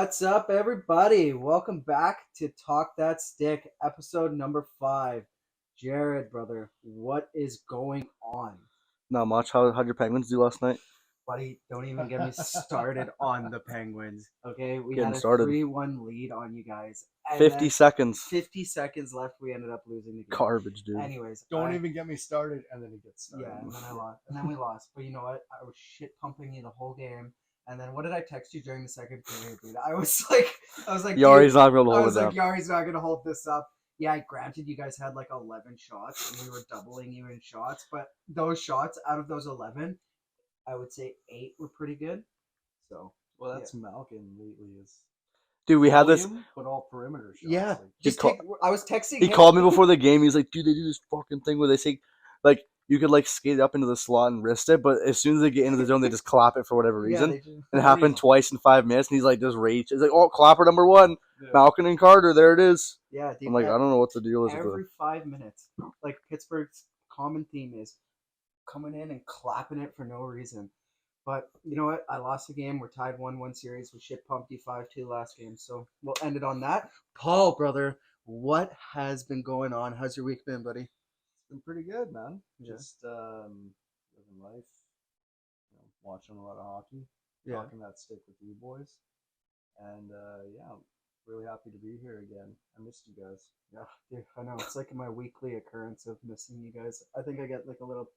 What's up, everybody? Welcome back to Talk That Stick, episode number 5. Jared, brother, what is going on? Not much. How'd your Penguins do last night? Buddy, don't even get me started on the Penguins. Okay, we Getting had a started. 3-1 lead on you guys. And 50 then seconds. 50 seconds left. We ended up losing the game. Garbage, dude. Anyways, Don't even get me started, and then he gets started. Yeah, and then I lost. And then we lost. But you know what? I was shit pumping you the whole game. And then what did I text you during the second period, dude? I was like, Yari's not going to I hold was it like, down. Yari's not gonna hold this up. Yeah, granted, you guys had like 11 shots, and we were doubling you in shots. But those shots, out of those 11, I would say 8 were pretty good. So, Well, that's Malkin lately is Dude, we had this. volume, but all perimeter shots. yeah, Like, just I was texting. He him. called me before the game. He's like, dude, they do this fucking thing where they say, like, you could, like, skate up into the slot and wrist it, but as soon as they get into the zone, they just clap it for whatever Yeah, reason. they do. And it happened twice in 5 minutes, and he's like, just rage. He's like, oh, clapper number 1, yeah. Malkin and Carter, there it is. Yeah, dude, I'm like, I don't know what the deal is with every it. 5 minutes, like Pittsburgh's common theme is coming in and clapping it for no reason. But you know what? I lost the game. We're tied 1-1 series. We shit pumped you 5-2 last game. So we'll end it on that. Paul, brother, what has been going on? How's your week been, buddy? It's been pretty good, man. Yeah. Just living life, watching a lot of hockey, Yeah. talking that stick with you boys, and yeah, I'm really happy to be here again. I missed you guys. Yeah, dude, I know. It's like my weekly occurrence of missing you guys. I think I get like a little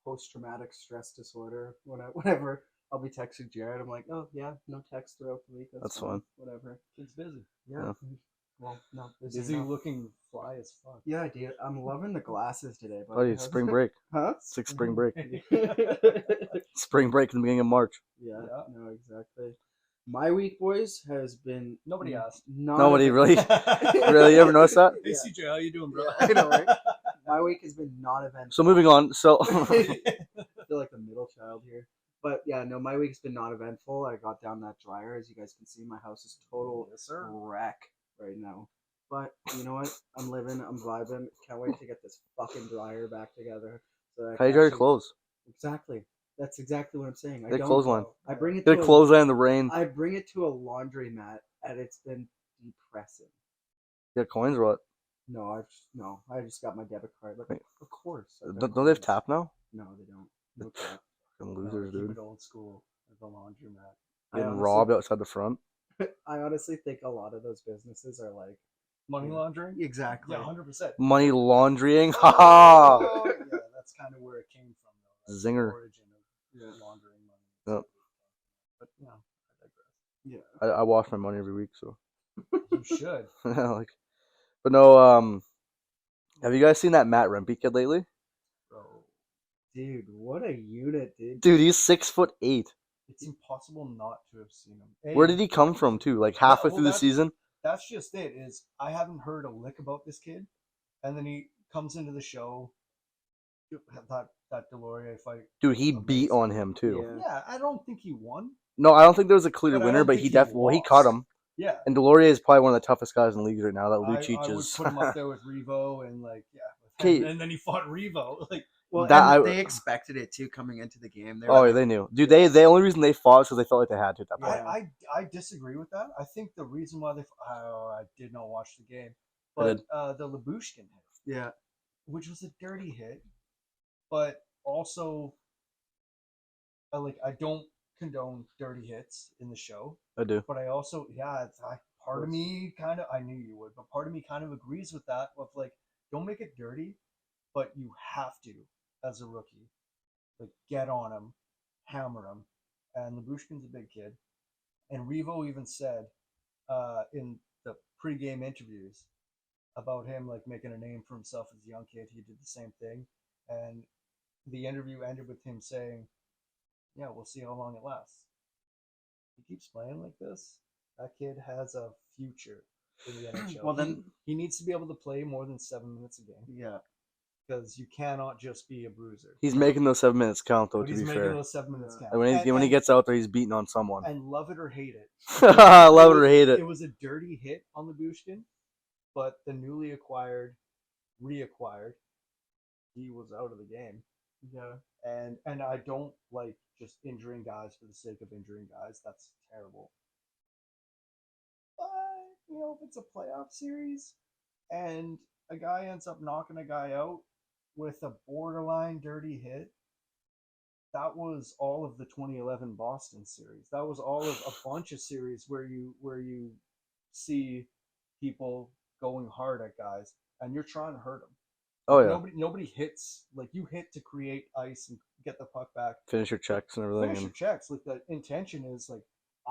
post-traumatic stress disorder whenever I'll be texting Jared. I'm like, oh yeah, no text throughout the week. That's fine. Whatever. Kid's busy. Yeah. Yeah. Well, not Is busy he enough. looking fly as fuck? Yeah, dude. I'm loving the glasses today, buddy. Buddy, it's spring break. Huh? It's like spring break. yeah, Spring break in the beginning of March. Yeah. no, exactly. My week, boys, has been Nobody asked. Nobody really. Really, Really, you ever notice that? Hey CJ, how you doing, bro? I know, right? My week has been non-eventful. So moving on. So I feel like the middle child here. But yeah, no, my week's been non-eventful. I got down that dryer. As you guys can see, my house is total Yes, sir. wreck right now. But you know what? I'm living. I'm vibing. Can't wait to get this fucking dryer back together. So I how you can dry your actually- clothes? Exactly. That's exactly what I'm saying. I Get don't. clothesline. I bring it Get to a a, clothesline in the rain. I bring it to a laundromat, and it's been depressing. Get coins or what? No, I just got my debit card. Like, Wait. of course. I've Don't got they have coins. tap now? No, they don't. No tap. Fucking No, losers, keep dude. it old school at the laundromat. Getting honestly- robbed outside the front. I honestly think a lot of those businesses are like Money laundering? exactly. Yeah, 100%. Money laundering. Haha. Oh, yeah, that's kind of where it came from, though. That's Zinger. The origin of laundering money. Yep. But I digress. Yeah. I wash my money every week, so You should. like. But no. Have you guys seen that Matt Rempe kid lately? Bro, Dude, what a unit, dude. Dude, he's 6'8". it's impossible not to have seen him. Where did he come from too? Like halfway well, through the that's- season? That's just it. Is I haven't heard a lick about this kid, and then he comes into the show. That Deloria fight. Dude, he beat Amazing. on him too. Yeah. Yeah, I don't think he won. No, I don't think there was a clear But I winner, don't but think he he definitely he lost. caught him. Yeah, And Deloria is probably one of the toughest guys in the league right now. That I Lucic would is. put him up there with Revo and like Okay. and then he fought Revo. Like Well, That and I- they expected it too coming into the game. They Oh, were yeah, they knew. Dude, the only reason they fought is because they felt like they had to at that point. Yeah. I disagree with that. I think the reason why I did not watch the game, I but did. the Labushkin hit, yeah. which was a dirty hit, but also I don't condone dirty hits in the show, I do. but I also part of me kind of I knew you would, but part of me kind of agrees with that. Of like, don't make it dirty, but you have to as a rookie, like get on him, hammer him, and Labushkin's a big kid, and Revo even said in the pregame interviews about him like making a name for himself as a young kid. He did the same thing, and the interview ended with him saying, "Yeah, we'll see how long it lasts." He keeps playing like this. That kid has a future in the NHL. Well, then- he needs to be able to play more than 7 minutes a game Yeah. because you cannot just be a bruiser. He's making those 7 minutes count, though, But to he's be making fair. those 7 minutes count. And when he gets out there, he's beating on someone. and love it or hate it, I love it or hate It it. was a dirty hit on the Bushkin, but the newly reacquired, he was out of the game. Yeah. And I don't like just injuring guys for the sake of injuring guys. That's terrible. know if it's a playoff series, and a guy ends up knocking a guy out with a borderline dirty hit. That was all of the 2011 Boston series. That was all of a bunch of series where you see people going hard at guys, and you're trying to hurt them. Oh yeah. Nobody hits. Like, you hit to create ice and get the puck back. Finish your checks and everything. Finish your checks. Like, the intention is like,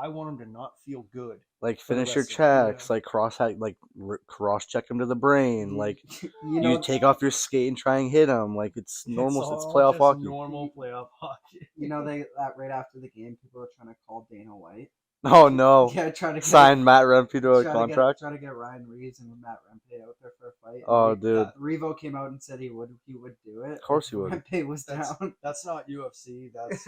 I want him to not feel good. Like, for the finish your rest of the- checks. Like, cross check him to the brain. Like, You know, you take off your skate and try and hit him. Like, it's normal. It's all playoff just hockey. Normal playoff hockey. you know they that right after the game, people were trying to call Dana White. Oh no! Yeah, trying to Sign Matt Rempe to a trying contract. trying to get Ryan Reeves and Matt Rempe out there for a fight. Oh, dude. Revo came out and said he would do it. Of course he would. Rempe was That's, down. that's not UFC. That's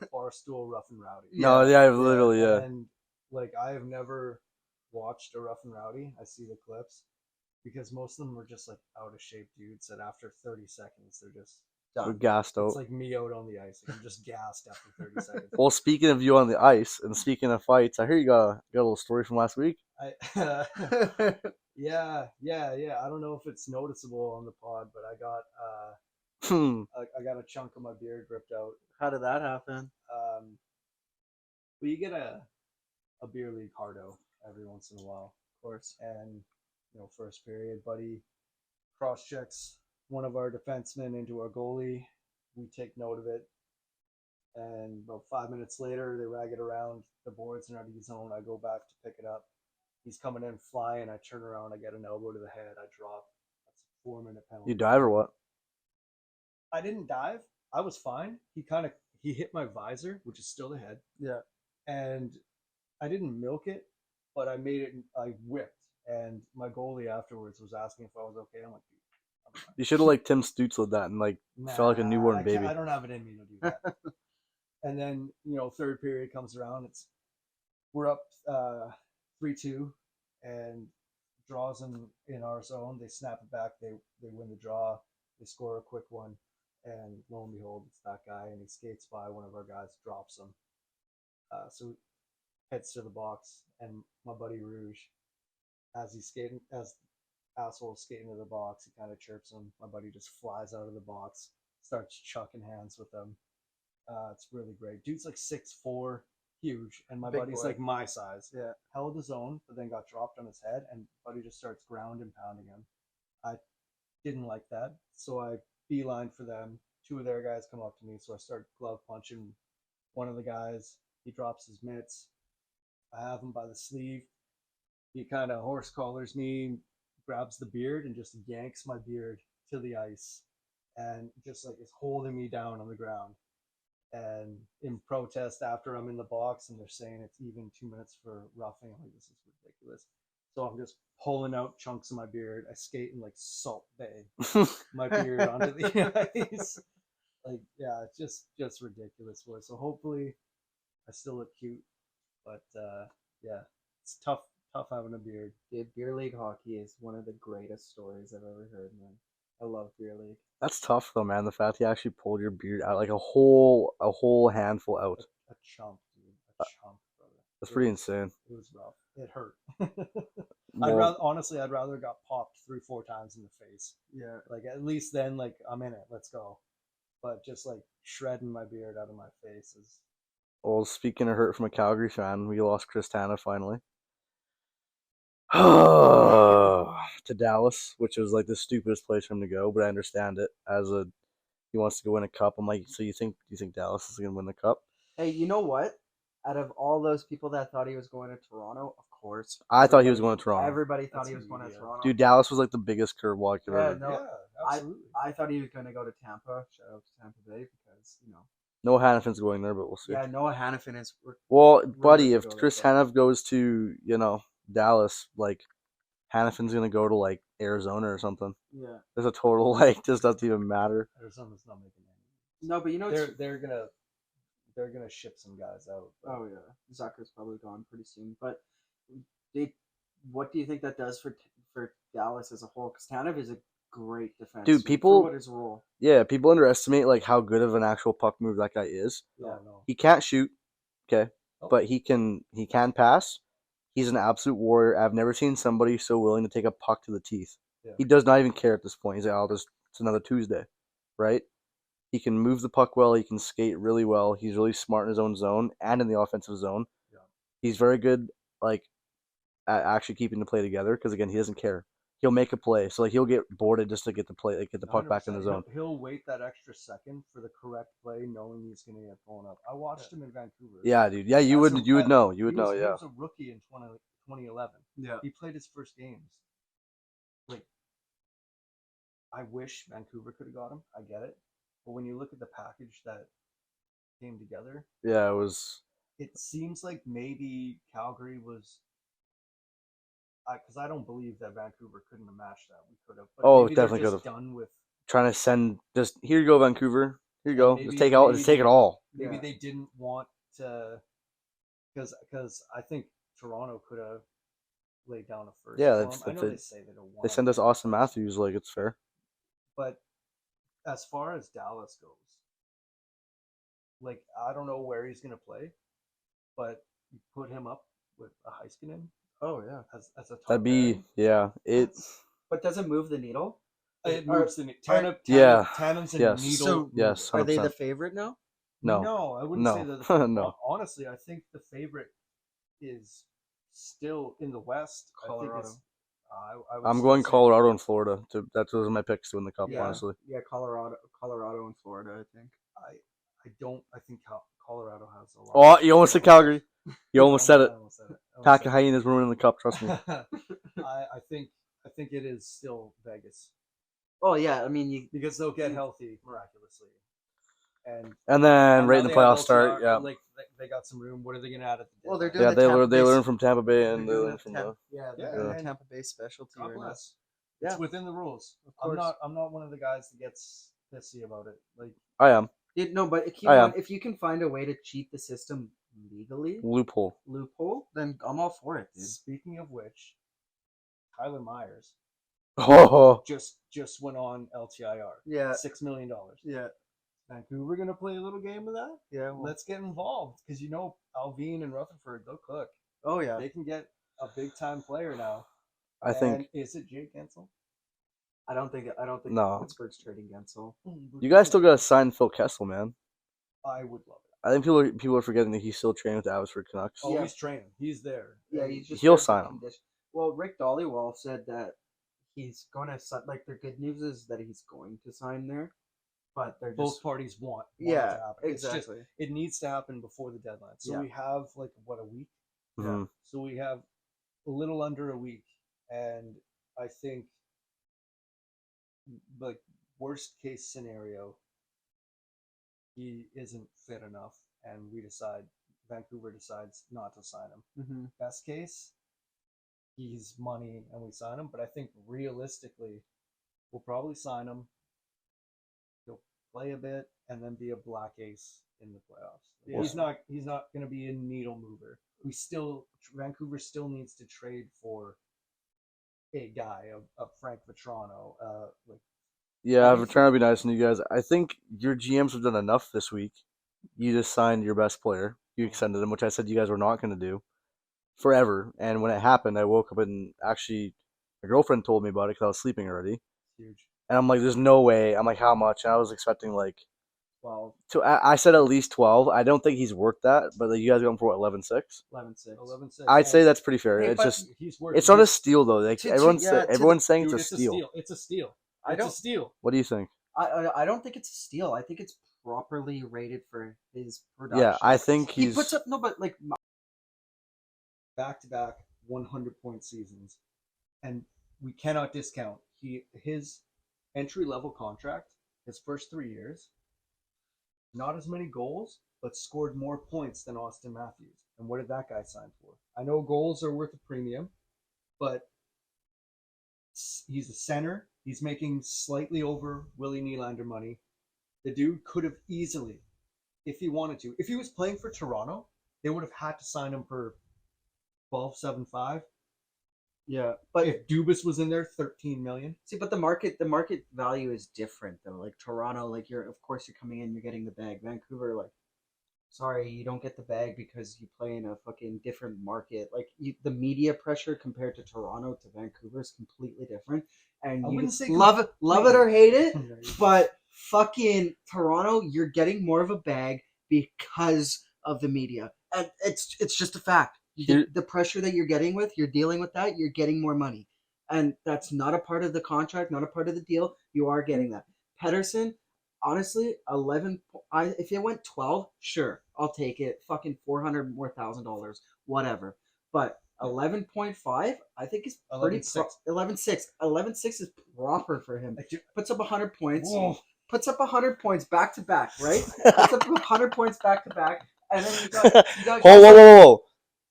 Barstool Rough and Rowdy. No, yeah, literally, yeah. And like, I have never watched a Rough and Rowdy. I see the clips because most of them are just like out of shape dudes that after 30 seconds they're just We're done. gassed out. It's like me out on the ice. Like, I'm just gassed after 30 seconds. Well, speaking of you on the ice and speaking of fights, I hear you got a little story from last week. Yeah. I don't know if it's noticeable on the pod, but I got I got a chunk of my beard ripped out. How did that happen? Well, you get a beer league hardo every once in a while, Of course. and first period, buddy cross checks one of our defensemen into our goalie. We take note of it, and about 5 minutes later, they rag it around the boards in our D zone. I go back to pick it up. He's coming in flying. I turn around. I get an elbow to the head. I drop. That's a 4-minute penalty. You dive or what? I didn't dive. I was fine. He hit my visor, which is still the head. Yeah. And I didn't milk it, but I made it. I whipped, and my goalie afterwards was asking if I was okay. I'm like, dude, I'm fine. You should have like Tim Stutzel that and like felt like a newborn baby. I don't have it in me to do that. And then third period comes around. We're up 3-2, and draws in our zone. They snap it back. They win the draw. They score a quick one, and lo and behold, it's that guy, and he skates by one of our guys, drops him. So heads to the box, and my buddy Rouge, as asshole's skating to the box, he kind of chirps him. My buddy just flies out of the box, starts chucking hands with him. It's really great. Dude's like 6'4", huge, and my Big buddy's boy. like my size. Yeah. Held his own, but then got dropped on his head, and buddy just starts ground and pounding him. I didn't like that, so I beeline for them. Two of their guys come up to me, so I start glove punching one of the guys. He drops his mitts. I have him by the sleeve. He kind of horse collars me, grabs the beard, and just yanks my beard to the ice, and just like is holding me down on the ground. And in protest, after I'm in the box, and they're saying it's even 2 minutes for roughing, I'm like, this is ridiculous. So I'm just pulling out chunks of my beard. I skate in like Salt Bay, my beard onto the ice. Like, yeah, it's just ridiculous, boy. So hopefully I still look cute, but yeah, it's tough having a beard. Dude, beer league hockey is one of the greatest stories I've ever heard, man. I love beer league. That's tough though, man. The fact you actually pulled your beard out, like a whole handful out. A chump, dude. A chump, brother. That's pretty insane. It was rough. It hurt. Well, I'd rather got popped 3-4 times in the face. Yeah. Like, at least then, like, I'm in it. Let's go. But just like shredding my beard out of my face is. well, speaking of hurt from a Calgary fan, we lost Chris Tanev finally. To Dallas, which was like the stupidest place for him to go, but I understand it. He wants to go win a cup. I'm like, so you think Dallas is gonna win the cup? Hey, you know what? Out of all those people that thought he was going to Toronto, of course. I thought he was going to Toronto. Everybody thought That's he was going to media. Toronto. Dude, Dallas was like the biggest curveball I could Yeah, ever. no, Yeah, absolutely. I thought he was going to go to Tampa. Shout out to Tampa Bay because, No Hannafin's going there, but we'll see. Yeah, Noah Hannafin is. Well, Really buddy, good if to go Chris there, Hanif goes to Dallas, like Hannafin's gonna go to like Arizona or something. Yeah. There's a total like just doesn't even matter. Arizona's not making any. No, but it's. They're gonna ship some guys out. But Oh, yeah. Zucker's probably gone pretty soon. But what do you think that does for Dallas as a whole? Because Tanev is a great defense. Dude, people- For what his role. Yeah, people underestimate like how good of an actual puck move that guy is. yeah, no. He can't shoot, okay, Oh. but he can pass, He's an absolute warrior. I've never seen somebody so willing to take a puck to the teeth. Yeah. He does not even care at this point. He's like, it's another Tuesday, right? He can move the puck well. He can skate really well. He's really smart in his own zone and in the offensive zone. Yeah. He's very good, like, at actually keeping the play together because, again, he doesn't care. He'll make a play. So, like, he'll get boarded just to get the play, like, get the puck back in the 100%. zone. He'll wait that extra second for the correct play, knowing he's going to get blown up. I watched him in Vancouver. Yeah, dude. Yeah, you would know. You would know. He Yeah. was a rookie in 2011. Yeah. He played his first games. Like, I wish Vancouver could have got him. I get it. But when you look at the package that came together, Yeah, it was. it seems like maybe Calgary was. Because I don't believe that Vancouver couldn't have matched that. We could have. But Oh, maybe they're definitely just could've. done with. Trying to send just here you go, Vancouver. Here you go. Maybe- Just take out. maybe Just take it they- all. Maybe Yeah. they didn't want to, because I think Toronto could have laid down a first. Yeah, for that's- him. I know that's they it. say they don't want. They send us Austin Matthews. Like, it's fair. But as far as Dallas goes, like, I don't know where he's gonna play, but you put him up with a Heiskanen Oh yeah. as a top That'd be pairing. yeah. But does it move the needle? It Are- moves the Yeah. Tannum's a Yes. needle. So mover. Yes. Are they the 100%. favorite now? No. No, I wouldn't No. say they're the favorite. No. Honestly, I think the favorite is still in the West. Colorado. I think it's, I would I'm still going say- Colorado and Florida. That's those are my picks to win the cup. Yeah. Honestly. Yeah, Colorado and Florida, I think. I think Colorado has a lot. Oh, you almost said Calgary. You almost said it. I almost said it. Pack of hyenas winning the cup. Trust me. I think it is still Vegas Oh yeah, I mean because they'll get healthy miraculously, and And then right now in the they have playoffs LTR, start. Yeah. like they got some room. What are they gonna add at the Well, they're deadline? doing Yeah. the They Tampa learn Bay- from Tampa Bay and they They're doing learn from the. Yeah, Yeah, they're doing and- Tampa Bay specialty God right now. bless. Yeah. It's within the rules. Of course. I'm not one of the guys that gets pissy about it. Like, I am No, but if you can find a way to cheat the system legally, loophole. loophole, then I'm all for it, dude. speaking of which, Tyler Myers Oh. just went on LTIR. Yeah. $6 million. Yeah. Vancouver gonna play a little game of that? Yeah. Well, Let's get involved because Alvin and Rutherford, they'll cook. oh yeah. They can get a big time player now. I think And is it Jake Gensel? I don't think No. Pittsburgh's trading Gensel. you guys still gotta sign Phil Kessel, man. I would love it. I think people are forgetting that he's still training with the Abbotsford Canucks. Oh, Yeah. he's training. He's there. Yeah, And he's just He'll there for sign him. condition. Well, Rick Dollywall said that he's going to sign. Like, the good news is that he's going to sign there, but they're both just parties want it yeah, to happen. It's just- exactly. it needs to happen before the deadline. So Yeah. we have like a week. Mhm. So we have a little under a week, and I think like worst case scenario, he isn't fit enough, and Vancouver decides not to sign him. Mm-hmm. Best case, he's money and we sign him, but I think realistically, we'll probably sign him. He'll play a bit and then be a black ace in the playoffs. Yeah. He's not going to be a needle mover. Vancouver still needs to trade for a guy of Frank Vetrano. Yeah, Veterano would be nice on you guys. I think your GMs have done enough this week. You just signed your best player. You extended him, which I said you guys were not going to do forever. And when it happened, I woke up and actually my girlfriend told me about it because I was sleeping already. Huge. And I'm like, there's no way. I'm like, how much? And I was expecting like 12, I said at least 12. I don't think he's worth that, but like, you guys got him for what, 11-6? 11-6. 11-6. I'd say that's pretty fair. Hey, It's but just he's worth. it's not a steal though. Like To- everyone's yeah, to everyone's saying Dude, it's a steal. It's a steal. I It's don't- a steal. What do you think? I don't think it's a steal. I think it's properly rated for his production. Yeah, I think he he's puts up but like Back-to-back 100-point seasons, and we cannot discount his entry-level contract. His first 3 years, not as many goals, but scored more points than Austin Matthews. And what did that guy sign for? I know goals are worth a premium, but he's a center. He's making slightly over Willie Nylander money. The dude could have easily, if he wanted to, if he was playing for Toronto, they would have had to sign him for 12.75. yeah, but If Dubas was in there, 13 million. see, but the market value is different though. Like Toronto, like of course you're coming in, you're getting the bag. Vancouver, like sorry, you don't get the bag because you play in a fucking different market. Like the media pressure compared to Toronto to Vancouver is completely different. And I you wouldn't say love it or hate it, There you go. but fucking Toronto, you're getting more of a bag because of the media, and it's just a fact. The pressure that you're dealing with that, you're getting more money, and that's not a part of the contract, not a part of the deal. You are getting that. Pedersen, honestly, 11. If it went 12, sure, I'll take it. Fucking $400,000 more, whatever. But 11.5, I think is pretty 11.6. 11.6. 11.6 is proper for him. I do- Puts up 100 points. Whoa. Puts up 100 points back to back, right? Puts up 100 points back to back, and then you got Whoa.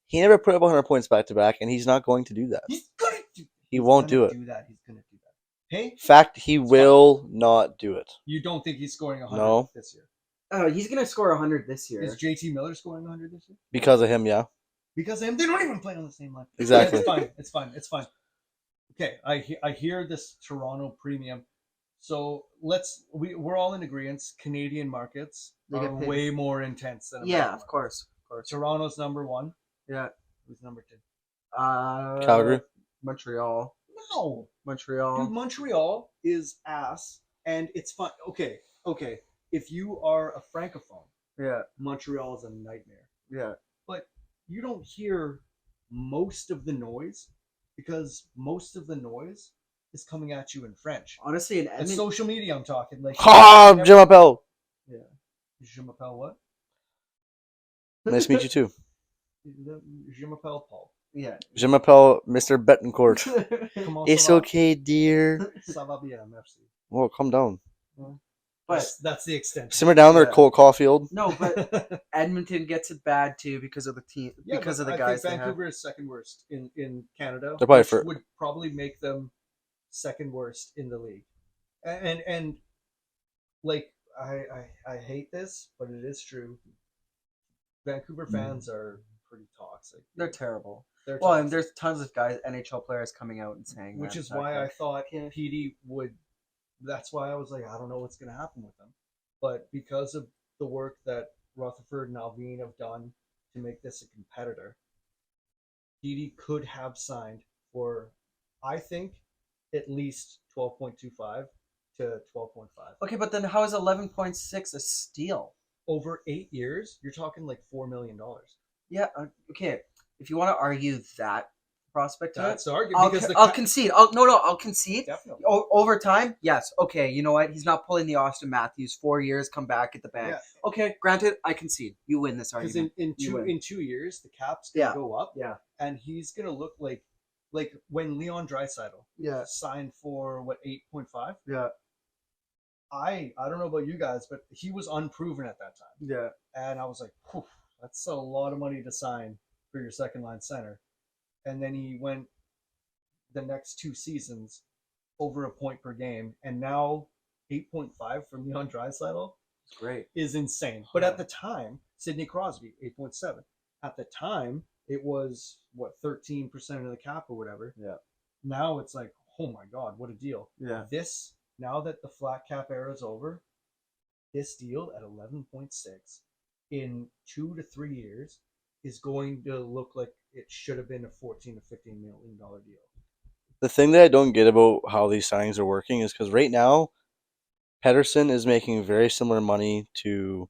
He never put up 100 points back to back, and he's not going to do that. He's gonna do. He won't do it. He's gonna do that. Hey, Fact, he will not do it. you don't think he's scoring 100 No. this year? He's gonna score 100 this year. Is JT Miller scoring 100 this year? Because of him, yeah. Because of him, they don't even play on the same line. Exactly. It's fine. Okay, I hear this Toronto premium. So we're all in agreement. Canadian markets are way more intense than American of course. Toronto's number one. Yeah. Who's number two? Calgary. Montreal. No, Montreal. dude, Montreal is ass, and it's fun. Okay. If you are a francophone, Yeah. Montreal is a nightmare. Yeah. But you don't hear most of the noise because most of the noise is coming at you in French. Honestly, in And Edmonton, social media, I'm talking like. Ha! Je m'appelle. Yeah. Je m'appelle what? Nice to meet you too. Je m'appelle Paul. yeah. Je m'appelle Mr. Betancourt. Comment It's ça va? okay, dear. Ça va bien, merci. Whoa, calm down. But That's the extent. Simmer down there, Yeah. Cole Caulfield. no, but Edmonton gets it bad too because of the team, because of the guys I they think have. Vancouver is second worst in Canada. They're probably which would probably make them second worst in the league. And like I hate this, but it is true. Vancouver fans are pretty toxic. They're terrible. They're Well, toxic. and there's tons of guys, NHL players, coming out and saying Which that, is why I thought Yeah. PD would. That's why I was like, I don't know what's going to happen with them. But because of the work that Rutherford and Alvin have done to make this a competitor, PD could have signed for, I think, at least 12.25 to 12.5. Okay, but then how is 11.6 a steal? Over 8 years, you're talking like $4 million. Yeah. Okay. If you want to argue that prospect, That's the argument. I'll, Because I'll concede. I'll concede. Definitely. Over time, yes. Okay, you know what? He's not pulling the Austin Matthews. 4 years, come back, get the bag. Yeah. Okay, granted, I concede. You win this Because argument. in 2 years, the cap's gonna go up. Yeah. And he's gonna look like when Leon Draisaitl Yeah. signed for what 8.5. Yeah. I don't know about you guys, but he was unproven at that time, Yeah. and I was like, "Phew, that's a lot of money to sign for your second line center." And then he went the next 2 seasons over a point per game, and now 8.5 for Leon Draisaitl It's great. is insane. But at the time, Sidney Crosby 8.7. At the time, it was what 13% of the cap or whatever. Yeah. Now it's like, oh my god, what a deal! Yeah. This now that the flat cap era is over, this deal at 11.6 in 2 to 3 years is going to look like it should have been a 14 to $15 million deal. The thing that I don't get about how these signings are working is because right now, Pedersen is making very similar money to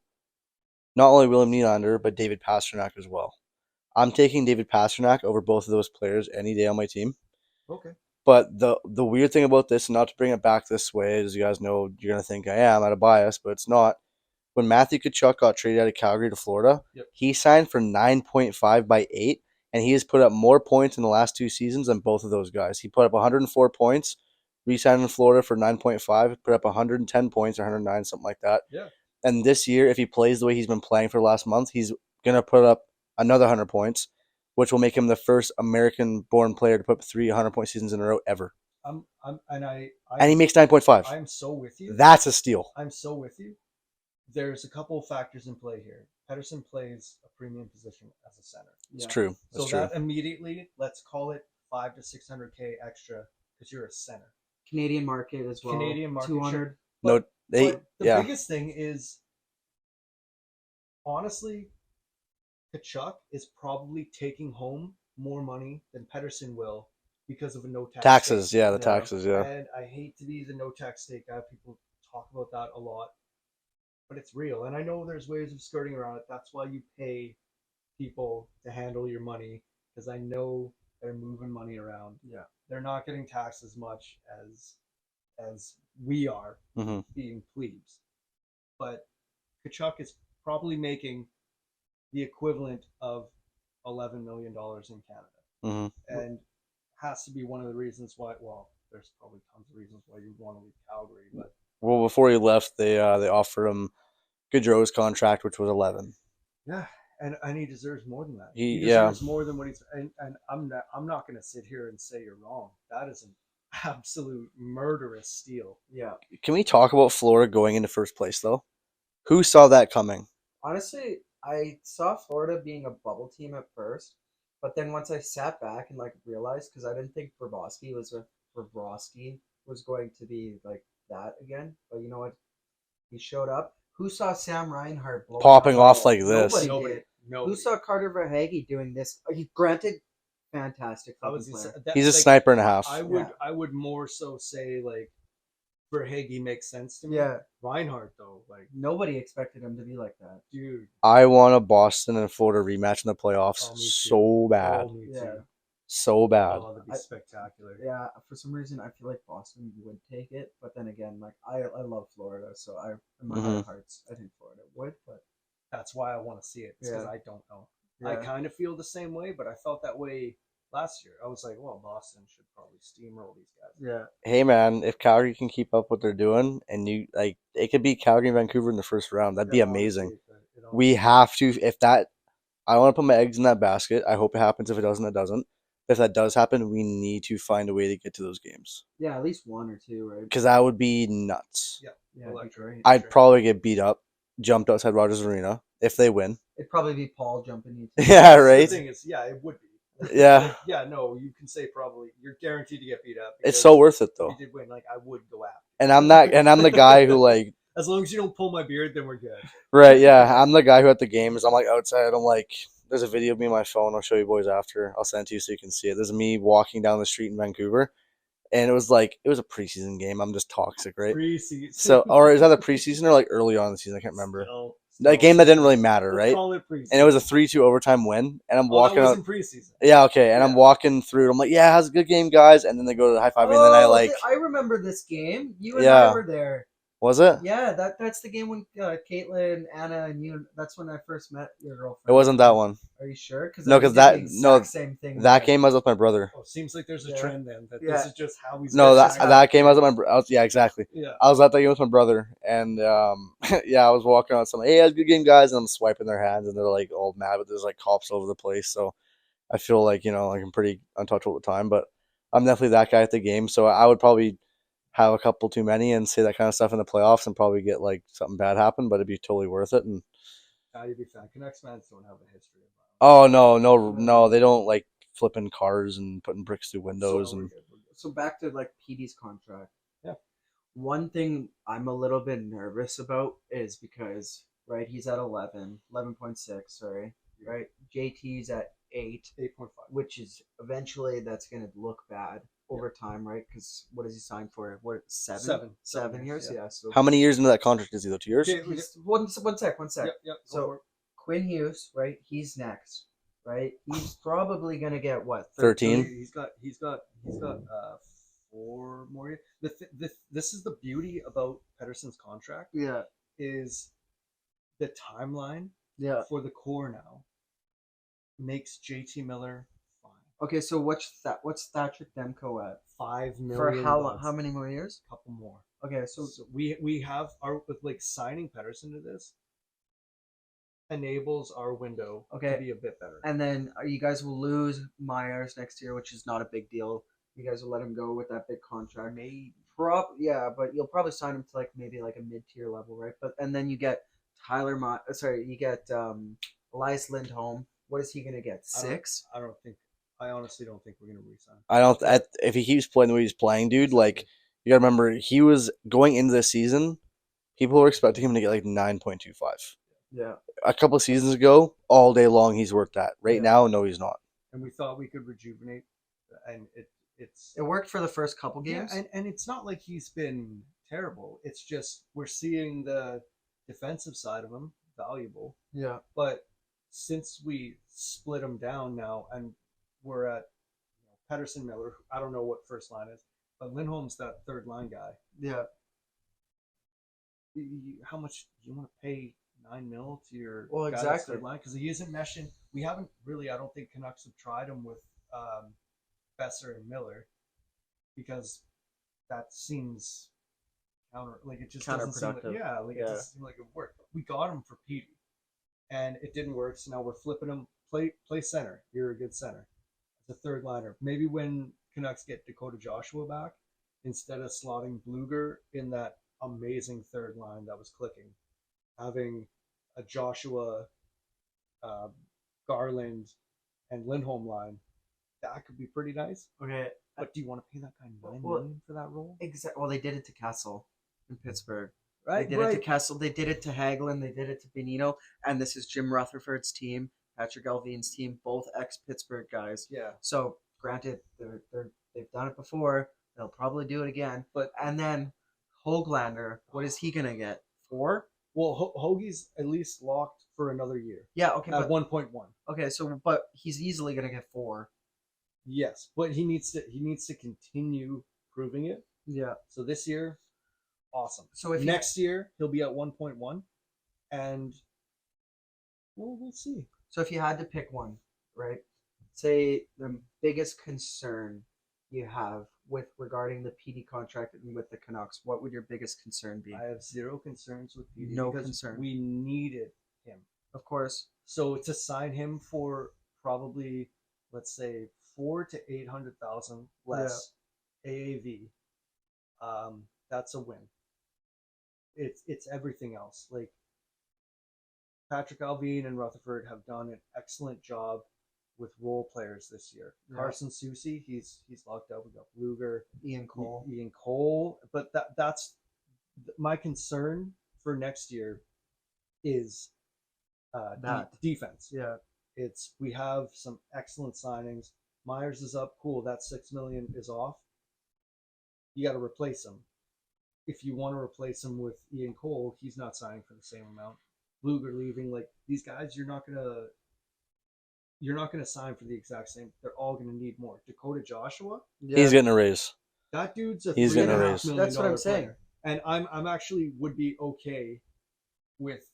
not only William Nylander, but David Pastrnak as well. I'm taking David Pastrnak over both of those players any day on my team. Okay. But the weird thing about this, and not to bring it back this way, as you guys know, you're going to think I am out of bias, but it's not. When Matthew Tkachuk got traded out of Calgary to Florida, he signed for 9.5 by 8, and he has put up more points in the last 2 seasons than both of those guys. He put up 104 points, re-signed in Florida for 9.5, put up 110 points or 109, something like that. Yeah. And this year, if he plays the way he's been playing for the last month, he's going to put up another 100 points, which will make him the first American-born player to put up 300-point seasons in a row ever. And he makes 9.5. I'm so with you. That's a steal. I'm so with you. There's a couple of factors in play here. Pedersen plays a premium position as a center. It's true. That's true. That immediately, let's call it 500 to 600K extra because you're a center. Canadian market as well. Canadian market, 200. sure. No, But the biggest thing is honestly, Kachuk is probably taking home more money than Pedersen will because of a no tax Taxes, state. yeah, the Yeah. taxes, yeah. And I hate to be the no tax state guy. People talk about that a lot, but it's real. And I know there's ways of skirting around it. That's why you pay people to handle your money, because I know they're moving money around. Yeah. They're not getting taxed as much as we are hmm being plebes. But Kachuk is probably making the equivalent of $11 million in Canada, hmm and has to be one of the reasons why. Well, there's probably tons of reasons why you'd want to leave Calgary, but Well, before he left, they offered him Gaudreau's contract, which was 11. yeah, and he deserves more than that. He He yeah. deserves more than what he's. And I'm not going to sit here and say you're wrong. That is an absolute murderous steal. Yeah. Can we talk about Florida going into first place though? Who saw that coming? Honestly, I saw Florida being a bubble team at first, but then once I sat back and like realized, because I didn't think Bobrovsky was going to be like that again. But you know what? He showed up. Who saw Sam Reinhart blowing Popping up? off like this. Nobody Nobody, did. nobody. Who saw Carter Verhaeghe doing this? Granted, fantastic I fucking was gonna player. say, that, He's a like, sniper and a half. I would more so say like Verhaeghe makes sense to me. Yeah, Reinhardt though, like nobody expected him to be like that. dude. I want a Boston and Florida rematch in the playoffs Oh, me too. so bad. Oh, me Yeah. too. So bad. Oh, that'd be I- spectacular. Yeah, for some reason I feel like Boston would take it, but then again, like I love Florida, so in my heart of hearts, I think Florida would. But That's why I want to see it. Because Yeah. I don't know. yeah, I kind of feel the same way, but I felt that way last year. I was like, well, Boston should probably steamroll these guys. yeah, Hey man, if Calgary can keep up what they're doing and you like it could be Calgary and Vancouver in the first round, that'd be It amazing. honestly- it honestly- We have to if that I want to put my eggs in that basket. I hope it happens. If it doesn't, it doesn't. If that does happen, we need to find a way to get to those games. yeah, at least one or two, right? Because that would be nuts. Yeah. Yeah, it'd be Electric. great. I'd Sure. probably get beat up, jumped outside Rogers Arena if they win. It'd probably be Paul jumping you. Yeah, The right? thing is, yeah, it would be. Yeah. Yeah, no, you can say probably you're guaranteed to get beat up. It's because so worth it if though. you did win, like I would go after. And I'm the guy who like As long as you don't pull my beard, then we're good. right, yeah. I'm the guy who at the games I'm like outside, I'm like there's a video of me on my phone, I'll show you boys after. I'll send it to you so you can see it. There's me walking down the street in Vancouver. And it was a preseason game. I'm just toxic, right? Preseason. So or is that a preseason or like early on in the season? I can't remember. Still A game that didn't really preseason. matter, Let's right? call it preseason. And it was a 3-2 overtime win. And I'm Oh, that walking out. wasn't preseason. Yeah, okay. And I'm Yeah. walking through it. I'm like, yeah, it was a good game, guys. And then they go to the high five, and then I like, I remember this game. You and Yeah. I were there. was it? Yeah, that's the game when Caitlin, Anna, and you. That's when I first met your girlfriend. It wasn't that one. Are you sure? Because No, 'cause that- no, same thing. That game I was with my brother. Oh, seems like there's a Yeah. trend then that Yeah. this is just how he's. No, this is that how- game I was with my yeah, exactly. Yeah. I was at that game with my brother, and yeah, I was walking out. Some hey, it was a good game, guys, and I'm swiping their hands, and they're like all mad, but there's like cops over the place. So I feel like like I'm pretty untouchable at the time, but I'm definitely that guy at the game. So I would probably have a couple too many and say that kind of stuff in the playoffs, and probably get like something bad happen, but it'd be totally worth it. And You'd be fine. Canucks fans don't have a history of violence. oh no, they don't like flipping cars and putting bricks through windows So we're and good, we're good. So back to like PD's contract. Yeah. One thing I'm a little bit nervous about is because right, he's at 11.6, sorry, right? JT's at 8, 8.5. which is eventually that's going to look bad over time, right? Because what does he sign for? What 7? 7. 7 years, Yeah. yeah. So how many years into that contract is he though? 2 years? Okay. one sec. Yep. Go So for it. Quinn Hughes, right? He's next, right? He's probably going to get what? 13? He's got 4 more years. This is the beauty about Pedersen's contract Yeah, is the timeline yeah. for the core now makes JT Miller fine. Okay, so what's Thatcher Demko at? $5 million. For how long? How many more years? Couple more. Okay, so So we have our with like signing Pedersen to this enables our window Okay. to be a bit better. and then you guys will lose Myers next year, which is not a big deal. You guys will let him go with that big contract. Maybe. Yeah, but you'll probably sign him to like maybe like a mid-tier level, right? But and then you get you get Elias Lindholm. What is he gonna get? I don't- 6? I honestly don't think we're gonna resign. I don't. If he keeps playing the way he's playing, dude, like you gotta remember, he was going into this season. People were expecting him to get like 9.25. Yeah. A couple of seasons ago, all day long, he's worth that. Right Yeah. now, no, he's not. And we thought we could rejuvenate, and it's It worked for the first couple games. yeah, and it's not like he's been terrible. It's just we're seeing the defensive side of him valuable. Yeah. But since we split him down now, and we're at Pedersen, Miller, I don't know what first line is, but Lindholm's that third line guy. Yeah. How much do you want to pay $9 million to your Well, guy that's exactly. third line? Because he isn't meshing. We haven't really. I don't think Canucks have tried him with Besser and Miller because that seems it just doesn't seem like, Counterproductive. it doesn't seem like it would work. We got him for Petey, and it didn't work. So now we're flipping him. Play center. You're a good center. As a third liner. Maybe when Canucks get Dakota Joshua back, instead of slotting Bluger in that amazing third line that was clicking, having a Joshua, Garland, and Lindholm line, that could be pretty nice. Okay. But do you want to pay that guy $9 Well, million for that role? Exactly. Well, they did it to Kessel in Pittsburgh. Right, They did it to Kessel. They did it to Hagelin. They did it to Benino. And this is Jim Rutherford's team, Patrick Alvin's team, both ex-Pittsburgh guys. Yeah. So, granted, they've done it before. They'll probably do it again. And then Hoglander, what is he gonna get? 4? Well, Hoagie's at least locked for another year. Yeah. Okay. At But 1.1. okay. So, but he's easily gonna get 4. Yes, but he needs to continue proving it. Yeah. So this year, awesome. So if next year he'll be at 1.1, and we'll see. So if you had to pick one, right? Say the biggest concern you have with regarding the PD contract and with the Canucks, what would your biggest concern be? I have zero concerns with PD. No because concern. We needed him. Of course. So to sign him for probably, let's say, 400,000 to 800,000 less AAV, that's a win. It's everything else. Like Patrick Alvin and Rutherford have done an excellent job with role players this year. Yeah. Carson Soucy, he's locked up. We got Bluger, Ian Cole, but that's my concern for next year is defense. Yeah. We have some excellent signings. Myers is up, cool. That $6 million is off. You got to replace him. If you want to replace him with Ian Cole, he's not signing for the same amount. Bluger leaving, like these guys, you're not gonna sign for the exact same. They're all gonna need more. Dakota Joshua, He's getting a raise. that dude's He's getting a raise. $3.5 million That's what I'm saying. player. And I'm actually would be okay with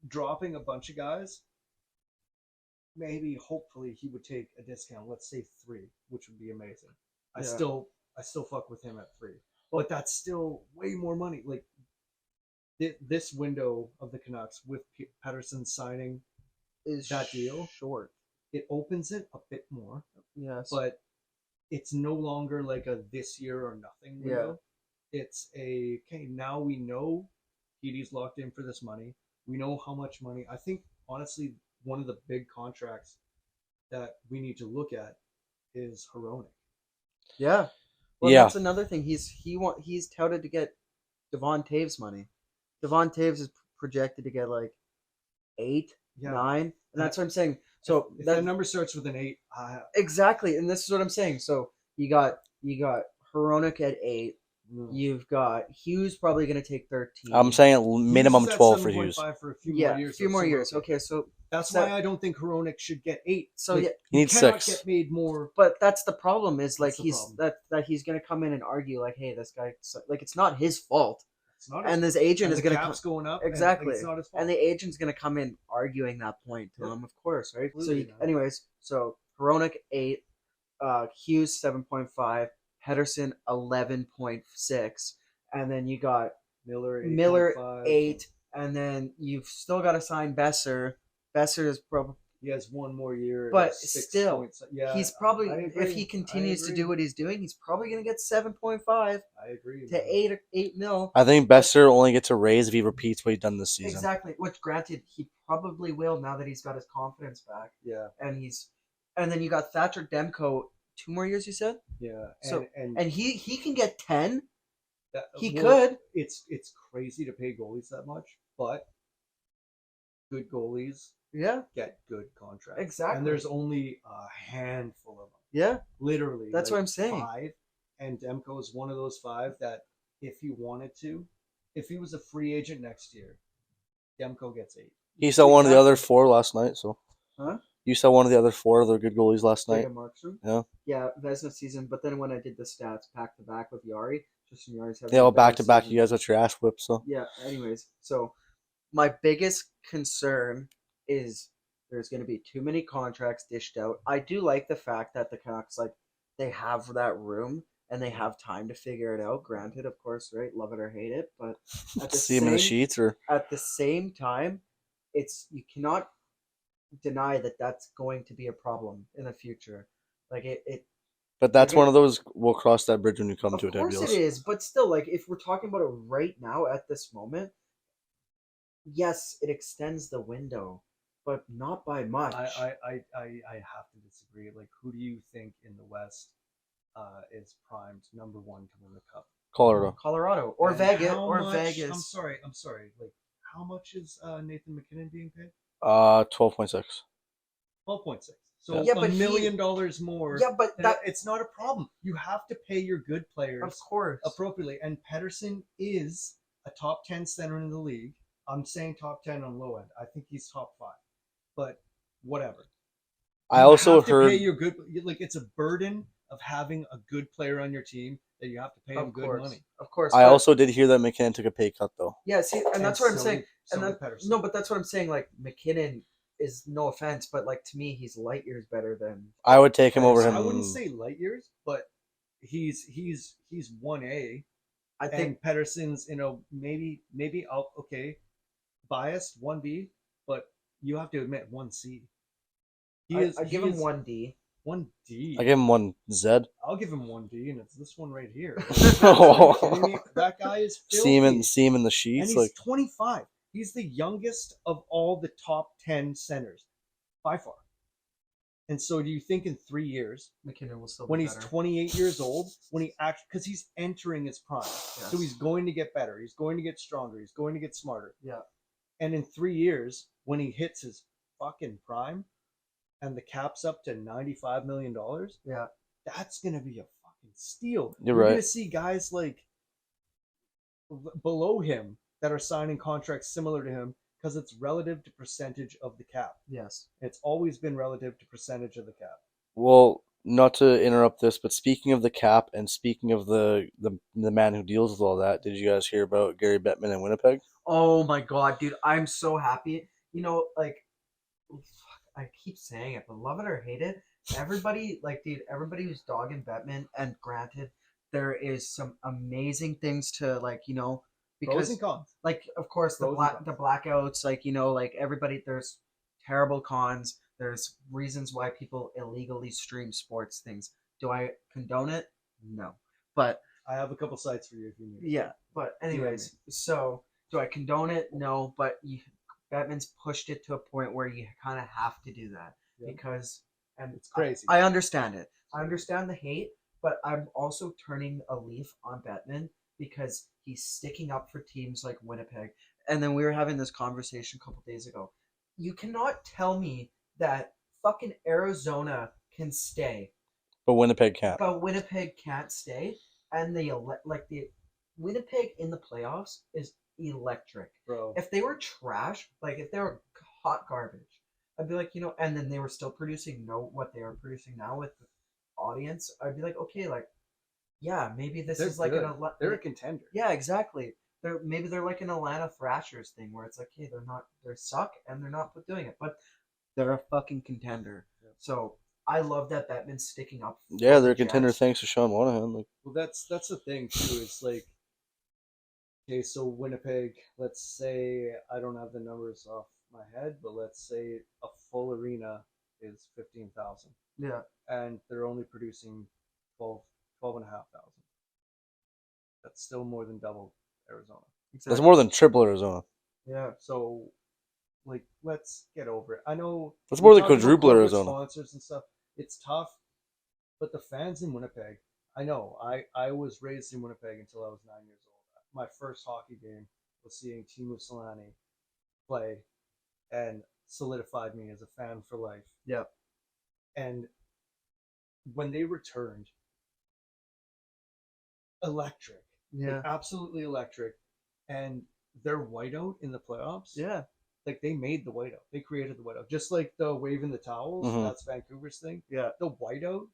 dropping a bunch of guys. Maybe, hopefully, he would take a discount. Let's say 3, which would be amazing. I still fuck with him at 3, but that's still way more money. Like this window of the Canucks with Pedersen signing Is that deal short. It opens it a bit more, Yes. but it's no longer like a this year or nothing window. It's okay. Now we know Petey's locked in for this money. We know how much money. I think honestly, one of the big contracts that we need to look at is Hronek. Yeah. Well, that's another thing. He's touted to get Devon Taves money. Devon Taves is projected to get like 8, 9, and that's what I'm saying. So if that number starts with an 8, exactly, and this is what I'm saying. So you got Hronek at 8. You've got Hughes probably going to take 13. I'm saying minimum 12 for 7.5 Hughes. For a few more years. A few more years. Okay, so that's why I don't think Hronek should get 8. So like, yeah, he needs cannot 6. Get made more. But that's the problem. Is like That's that he's going to come in and argue like, hey, this guy, like it's not his fault. It's not And this agent is going to going up. exactly. It's not his fault. And the agent's going to come in arguing that point to him, of course, right? Absolutely So, anyways, so Hronek 8, Hughes 7.5, Pedersen 11.6, and then you got Miller 8, and then you've still got to sign Besser. Besser is probably he has one more year, but 6 still, points. Yeah, he's probably I agree. if he continues I to agree. do what he's doing, he's probably going to get 7.5 I agree. to 8 mil. I think Besser only gets a raise if he repeats what he's done this season. Exactly. Which, granted, he probably will now that he's got his confidence back. Yeah. And then you got Thatcher Demko 2 more years. You said. Yeah. So and he can get 10. that, He well, could. It's crazy to pay goalies that much, but good goalies Yeah, get good contracts. Exactly. And there's only a handful of them. yeah. Literally. That's what I'm saying. 5. And Demko is one of those 5 that if he wanted to, if he was a free agent next year, Demko gets 8. He saw one of the other Exactly. 4 last night, so. Huh? You saw one of the other 4 other good goalies last night. Jacob Markstrom? Yeah. Yeah, Vezina season. But then when I did the stats back to back with Yari, just from Yari's having Yeah, a well, better back to back, season. you guys got your ass whipped, so. Yeah, anyways. So my biggest concern is there's going to be too many contracts dished out. I do like the fact that the Canucks, like, they have that room and they have time to figure it out. Granted, of course, right? Love it or hate it. But at the See him in the same sheets, or. at the same time, you cannot deny that that's going to be a problem in the future. Like it But that's They're one gonna- of those, we'll cross that bridge when you come of to it, course it WHL. is, but still, like, if we're talking about it right now at this moment, yes, it extends the window, but not by much. I have to disagree. Like, who do you think in the West is primed number 1 to win the cup? Colorado. Or And Vegas, how or much- Vegas. I'm sorry. Like, how much is Nathan McKinnon being paid? 12.6. 12.6. So Yeah, but $1 million more. Yeah, but and that, it's not a problem. You have to pay your good of players course, appropriately. And Pedersen is a top 10 center in the league. I'm saying top 10 on low end. I think he's top 5. But whatever. I You also have to heard. pay your good. Like, it's a burden of having a good player on your team that you have to pay him of good course, money. of course. I but- also did hear that McKinnon took a pay cut, though. yeah. See, and that's what I'm so saying. did- so And did that, Pedersen. no, but that's what I'm saying. Like, McKinnon is, no offense, but like, to me, he's light years better than. I would take him over him. I wouldn't say light years, but he's 1A. I think And Pedersen's, maybe okay, biased 1B, but you have to admit 1C. I give him 1D. 1D. I give him 1Z. I'll give him 1D, and it's this one right here. Are Oh. you kidding me? That guy is filthy. See him in the And sheets. he's Like, 25. He's the youngest of all the top 10 centers by far. And so, do you think in 3 years, McKinnon will still when be he's better. 28 years old, when he because he's entering his prime, Yes. so he's going to get better, he's going to get stronger, he's going to get smarter. Yeah. And in 3 years, when he hits his fucking prime, and the cap's up to $95 million, Yeah. that's gonna be a fucking steal. You're You're right. gonna see guys like below him that are signing contracts similar to him because it's relative to percentage of the cap. Yes. It's always been relative to percentage of the cap. well, not to interrupt this, but speaking of the cap and speaking of the man who deals with all that, did you guys hear about Gary Bettman in Winnipeg? Oh my god, dude, I'm so happy. Like, I keep saying it, but love it or hate it, everybody, like, dude, everybody who's dogging Bettman, and granted, there is some amazing things to, like, Pros because, and cons. like, of course, Pros and cons. the blackouts, like, like, everybody, there's terrible cons, there's reasons why people illegally stream sports things. Do I condone it? No. But I have a couple sites for you if you need. yeah, but anyways, so do I condone it? No, but Batman's pushed it to a point where you kind of have to do that Yeah. because, and It's crazy. I understand it. I understand the hate, but I'm also turning a leaf on Batman because he's sticking up for teams like Winnipeg. And then we were having this conversation a couple days ago. You cannot tell me that fucking Arizona can stay, But Winnipeg can't. but Winnipeg can't stay, and the Winnipeg in the playoffs is electric. Bro. If they were trash, like if they were hot garbage, I'd be like, and then they were still producing what they are producing now with the audience, I'd be like, okay, like, yeah, maybe this They're is like good. an They're a contender. yeah, exactly. Maybe they're like an Atlanta Thrashers thing where it's like, hey, they suck and they're not doing it, but they're a fucking contender. Yeah. So I love that Batman's sticking up. Yeah, for they're the a contender Jets. thanks to Sean Monahan. Like, Well, that's the thing too. It's like, okay, so Winnipeg. Let's say I don't have the numbers off my head, but let's say a full arena is 15,000, Yeah, and they're only producing 12,500. That's still more than double Arizona. exactly. that's more than triple Arizona. Yeah, So, like, let's get over it. I know That's we more than talk about quadruple corporate Arizona. sponsors and stuff. It's tough, but the fans in Winnipeg. I know. I was raised in Winnipeg until I was 9 years old. My first hockey game was seeing Team of Solani play, and solidified me as a fan for life. Yep. And when they returned, electric, Yeah. like absolutely electric, and their whiteout in the playoffs, Yeah. like they made the whiteout, they created the whiteout, just like the waving the towels. Mhm. That's Vancouver's thing. Yeah. The whiteout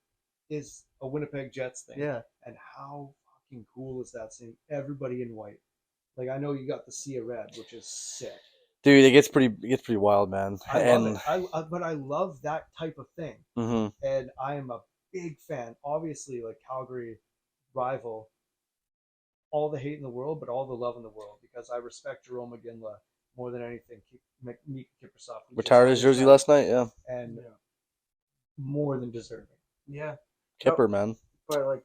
is a Winnipeg Jets thing. Yeah. And how fucking cool is that seeing everybody in white? Like I know you got the sea of red, which is sick. Dude, it gets pretty wild, man. I and love it. But I love that type of thing. mhm. And I am a big fan. Obviously, like Calgary rival, all the hate in the world, but all the love in the world because I respect Jerome McGinley more than anything. Miikka Kiprusoff Retired his jersey last night, yeah. and more than deserving. Yeah. Kipper, man. But like,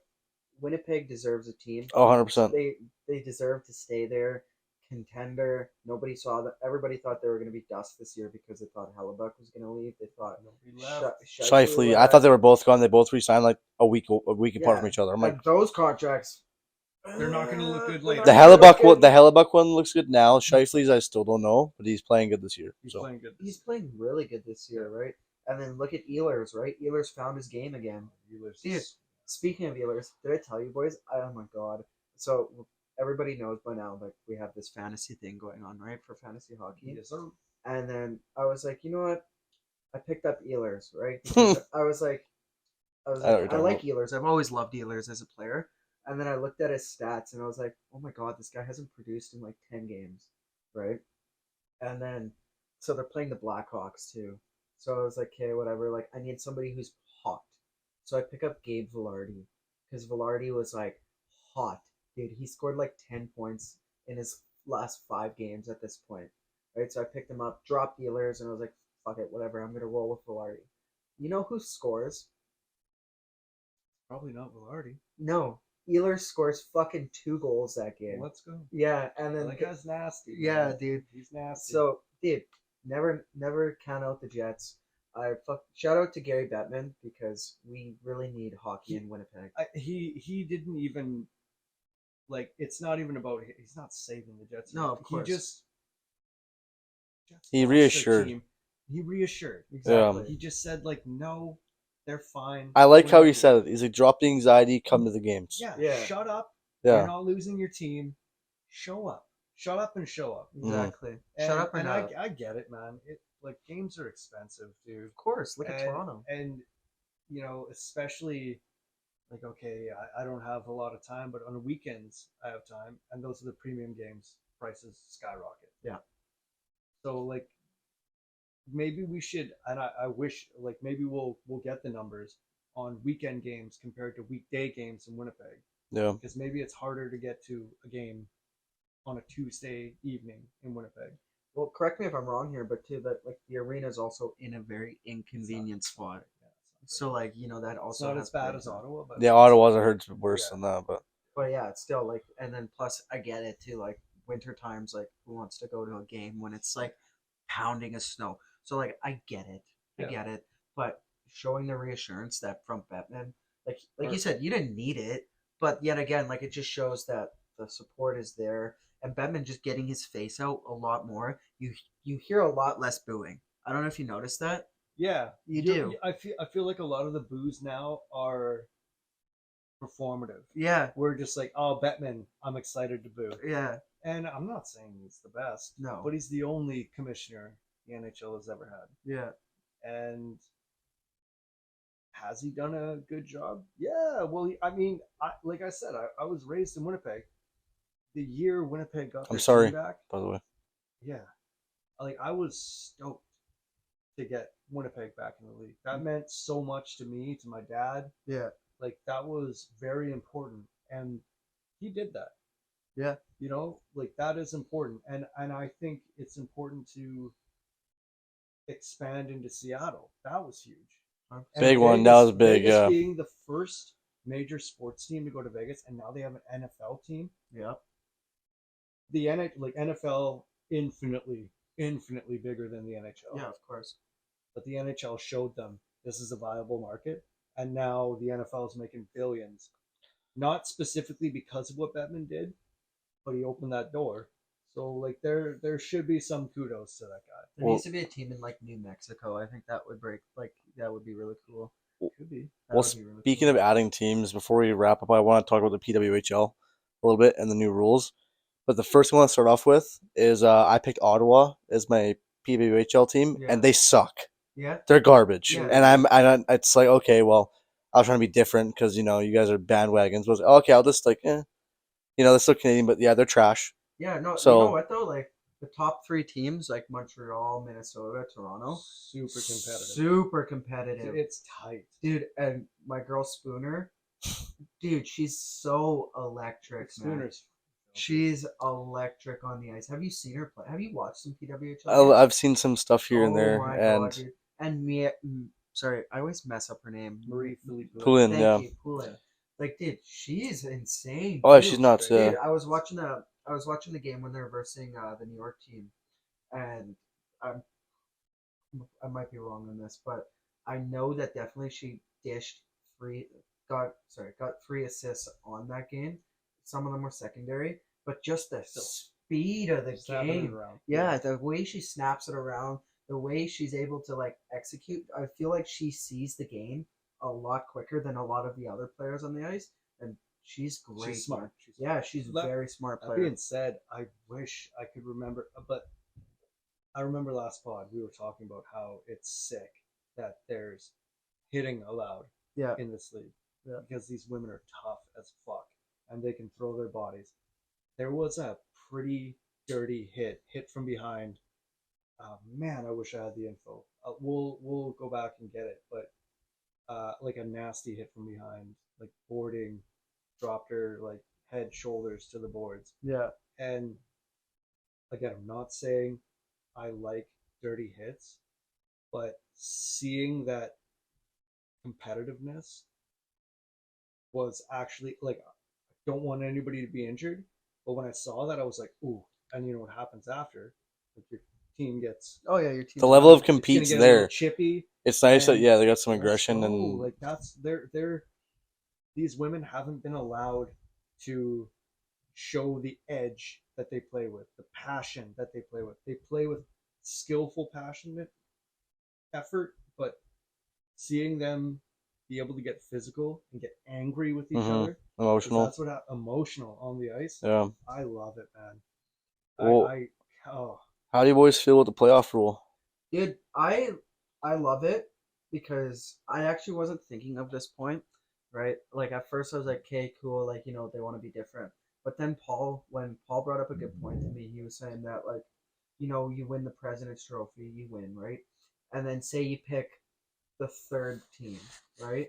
Winnipeg deserves a team. Oh, 100%. They deserve to stay there. Contender. Nobody saw that. Everybody thought they were going to be dust this year because they thought Hellebuck was going to leave. They thought Shifley. I thought they were both gone. They both re-signed like a week apart from each other. I'm like, and those contracts. They're not going to look good later. the Hellebuck one looks good now. Shifley's I still don't know, but he's playing good this year. He's so playing good. He's playing really good this year, right? And then look at Ehlers, right? Ehlers found his game again. Dude, speaking of Ehlers, did I tell you boys? Oh my god! So everybody knows by now, like we have this fantasy thing going on, right, for fantasy hockey. Yes, sir. And then I was like, you know what? I picked up Ehlers, right? Because I was like, I like Ehlers. I've always loved Ehlers as a player. And then I looked at his stats and I was like, oh my god, this guy hasn't produced in like 10 games, right? And then, so they're playing the Blackhawks too. So I was like, okay, whatever. Like, I need somebody who's hot. So I pick up Gabe Vilardi because Vilardi was like hot, dude. He scored like 10 points in his last 5 games at this point, right? So I picked him up, dropped Ehlers, and I was like, fuck it, whatever. I'm gonna roll with Vilardi. You know who scores? Probably not Vilardi. No, Ehlers scores fucking 2 goals that game. Well, let's go. Yeah, and then That guy's nasty. yeah, Man. dude. He's nasty. So, dude, never count out the Jets. Shout out to Gary Bettman because we really need hockey in Winnipeg. He didn't even like. It's not even about. He's not saving the Jets. No, of course. He reassured. He reassured. Exactly. Yeah. He just said like, no, they're fine. I like how he said it. He's like, drop the anxiety, come to the games. Yeah. Shut up. Yeah. You're not losing your team. Show up. Shut up and show up. Exactly. And, Shut up and and I get it, man. Like games are expensive, dude. Of course. Look at Toronto. And you know, especially like okay, I don't have a lot of time, but on weekends I have time, and those are the premium games. Prices skyrocket. Yeah. So like maybe we should, and I wish like maybe we'll get the numbers on weekend games compared to weekday games in Winnipeg. Yeah. Because maybe it's harder to get to a game on a Tuesday evening in Winnipeg. Well, correct me if I'm wrong here, but too that like the arena is also in a very inconvenient spot. So like that also it's not as bad as Ottawa, but Yeah, Ottawa's I heard worse than that, but yeah, it's still like, and then plus I get it too. Like winter times, like who wants to go to a game when it's like pounding of snow? So like I get it, but showing the reassurance that from Bettman, like you said, you didn't need it, but yet again, like it just shows that the support is there, and Bettman just getting his face out a lot more. You hear a lot less booing. I don't know if you noticed that. Yeah, you do. I feel like a lot of the boos now are performative. Yeah, we're just like, oh, Bettman, I'm excited to boo. Yeah, and I'm not saying he's the best. No, but he's the only commissioner the NHL has ever had. Yeah, and has he done a good job? Yeah. Well, like I said, I was raised in Winnipeg. The year Winnipeg got their team back, by the way. Yeah, like I was stoked to get Winnipeg back in the league. That meant so much to me, to my dad. Yeah. Like that was very important, and he did that. Yeah. Like that is important, and I think it's important to expand into Seattle. That was huge. Big one. That was big. Vegas yeah. Being the first major sports team to go to Vegas, and now they have an NFL team. Yeah. The NFL infinitely bigger than the NHL. Yeah, of course. But the NHL showed them this is a viable market, and now the NFL is making billions. Not specifically because of what Bettman did, but he opened that door. So like there should be some kudos to that guy. There needs to be a team in like New Mexico. I think that would that would be really cool. Could be. That Well, would be really speaking cool. of adding teams, before we wrap up, I want to talk about the PWHL a little bit and the new rules. But the first one to start off with is I picked Ottawa as my PWHL team, Yeah. and they suck. Yeah. They're garbage. Yeah. And it's like, okay, well, I was trying to be different because you guys are bandwagons. But I was like, okay, I'll just like, they're still Canadian, but yeah, they're trash. Yeah, no, you know So what though? Like the top three teams, like Montreal, Minnesota, Toronto, Super competitive. super competitive, It's tight. dude. And my girl Spooner, dude, she's so electric, man. Spooner's. She's electric on the ice. Have you seen her play? Have you watched some PWHL games? I've seen some stuff here and Oh there, my and god, dude. And Mia, sorry, I always mess up her name. Marie Philippe. Poulin, Thank yeah. you, Poulin. Like, dude, she's insane. Oh, too. she's nuts. Dude, Yeah. I was watching the game when they were versing the New York team, and I might be wrong on this, but I know that definitely she dished got 3 assists on that game. Some of them were secondary, but just the speed of the Snapping it game, around. yeah, the way she snaps it around, the way she's able to like execute, I feel like she sees the game a lot quicker than a lot of the other players on the ice, and she's great. She's smart. Man. Yeah, she's a very smart That player. being said, I wish I could remember, but I remember last pod we were talking about how it's sick that there's hitting allowed Yeah, in this league. Yeah. Because these women are tough as fuck and they can throw their bodies. There was a pretty dirty hit from behind. Man, I wish I had the info. We'll go back and get it, but like a nasty hit from behind, like boarding, dropped her like head shoulders to the boards. yeah, And again, I'm not saying I like dirty hits, but seeing that competitiveness was actually like, I don't want anybody to be injured, but when I saw that, I was like, ooh, and you know what happens after? Like your team gets oh yeah, your team. The level of it's gonna compete's get a little there. chippy. It's nice that and they got some let's aggression go. and Like that's they're these women haven't been allowed to show the edge that they play with, the passion that they play with. They play with skillful, passionate effort, but seeing them be able to get physical and get angry with each other, 'cause emotional. that's what emotional on the ice. Yeah. I love it, man. Well, Oh, how do you boys feel with the playoff rule? Dude, I love it because I actually wasn't thinking of this point, right? Like at first I was like, okay, cool, like they want to be different. But then when Paul brought up a good point to me, he was saying that like, you win the President's Trophy, you win, right? And then say you pick the third team, right?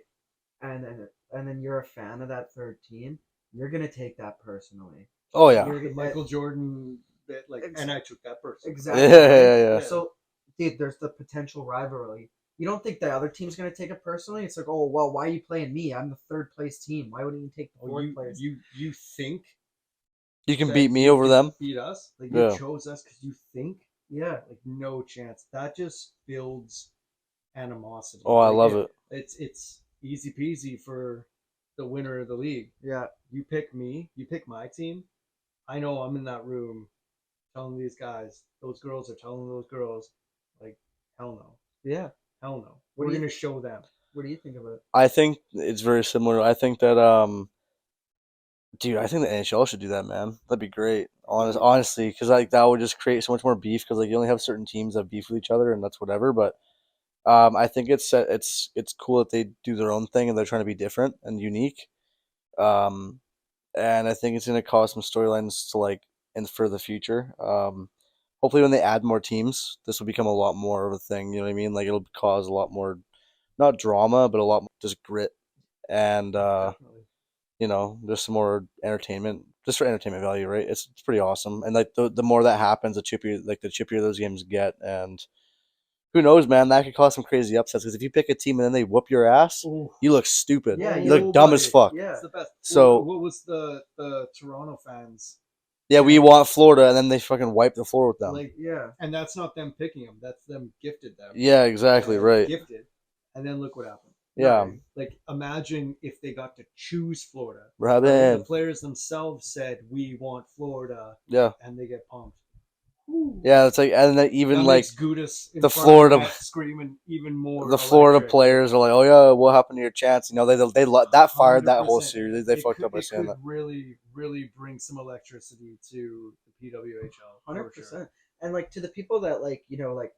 And then you're a fan of that third team, you're gonna take that personally. Oh yeah. You're, the Michael Jordan bit, like, Ex- and I took that person. Exactly. Yeah. So, dude, there's the potential rivalry. You don't think the other team's gonna take it personally? It's like, oh well, why are you playing me? I'm the third place team. Why wouldn't you take the fourth place? You think You can that beat me you over can them. beat us? Like Yeah. you chose us because you think? Yeah. Like no chance. That just builds animosity. Oh, I Like, love it. It's easy peasy for the winner of the league. Yeah. You pick me. You pick my team. I know I'm in that room telling these guys, those girls are telling those girls, like, hell no. Yeah. Hell no. What We're do you- going to show them. What do you think of it? I think it's very similar. I think that dude, I think the NHL should do that, man. That'd be great. Honestly, because like that would just create so much more beef. Because like you only have certain teams that beef with each other, and that's whatever. But I think it's cool that they do their own thing and they're trying to be different and unique. And I think it's going to cause some storylines to like and for the future. Hopefully, when they add more teams, this will become a lot more of a thing. You know what I mean? Like it'll cause a lot more, not drama, but a lot more just grit and Definitely. just some more entertainment, just for entertainment value, right? It's pretty awesome. And like the more that happens, the chippier those games get, and who knows, man? That could cause some crazy upsets. Because if you pick a team and then they whoop your ass, Ooh. you look stupid. Yeah, you look dumb as fuck. Yeah. It's the best. So- what was the Toronto fans? Yeah, we want Florida, and then they fucking wipe the floor with them. Like, Yeah. and that's not them picking them. That's them gifted them. Yeah, exactly, And right. Gifted, and then look what happened. Yeah, Nothing. Like, imagine if they got to choose Florida. And the Robin. players themselves said, "We want Florida," Yeah, and they get pumped. yeah. It's like, and then even That like makes Gudis in the front of Florida, the net screaming even more. the Florida electric. players are like, oh yeah, what happened to your chance? You know, that fired that whole 100%. series. They fucked could, up by it saying could that. really, really bring some electricity to the PWHL. 100%. And like to the people that like like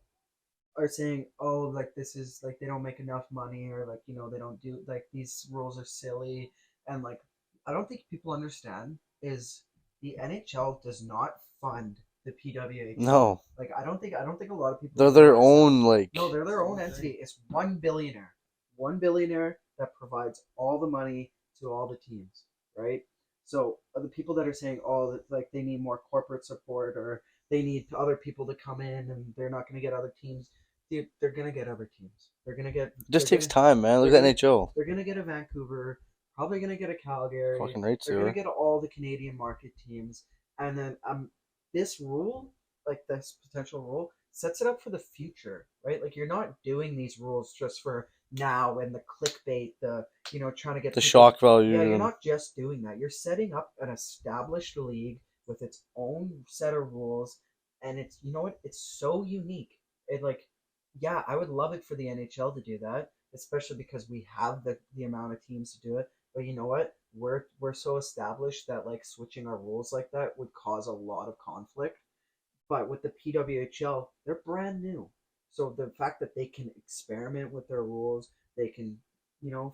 are saying, oh, like this is like they don't make enough money, or like they don't do, like these rules are silly, and like I don't think people understand is the NHL does not fund the PWHL. No, Like I don't think a lot of people they're really their understand. own like. No, they're their own entity. It's one billionaire that provides all the money to all the teams, right? So the people that are saying, oh, that like they need more corporate support, or they need other people to come in, and they're not going to get other teams. Dude, they're going to get other teams. They're going to get. It just They're takes gonna, time, man. Look they're at gonna, NHL. they're going to get a Vancouver. Probably going to get a Calgary. Fucking right, They're going to sewer. get all the Canadian market teams, and then this rule, like this potential rule, sets it up for the future, right? Like you're not doing these rules just for now and the clickbait, the trying to get The people. shock value. Yeah, you're And not just doing that. You're setting up an established league with its own set of rules, and it's what? It's so unique. It like, yeah, I would love it for the NHL to do that, especially because we have the amount of teams to do it. But you know what? We're so established that like switching our rules like that would cause a lot of conflict. But with the PWHL, they're brand new. So the fact that they can experiment with their rules, they can,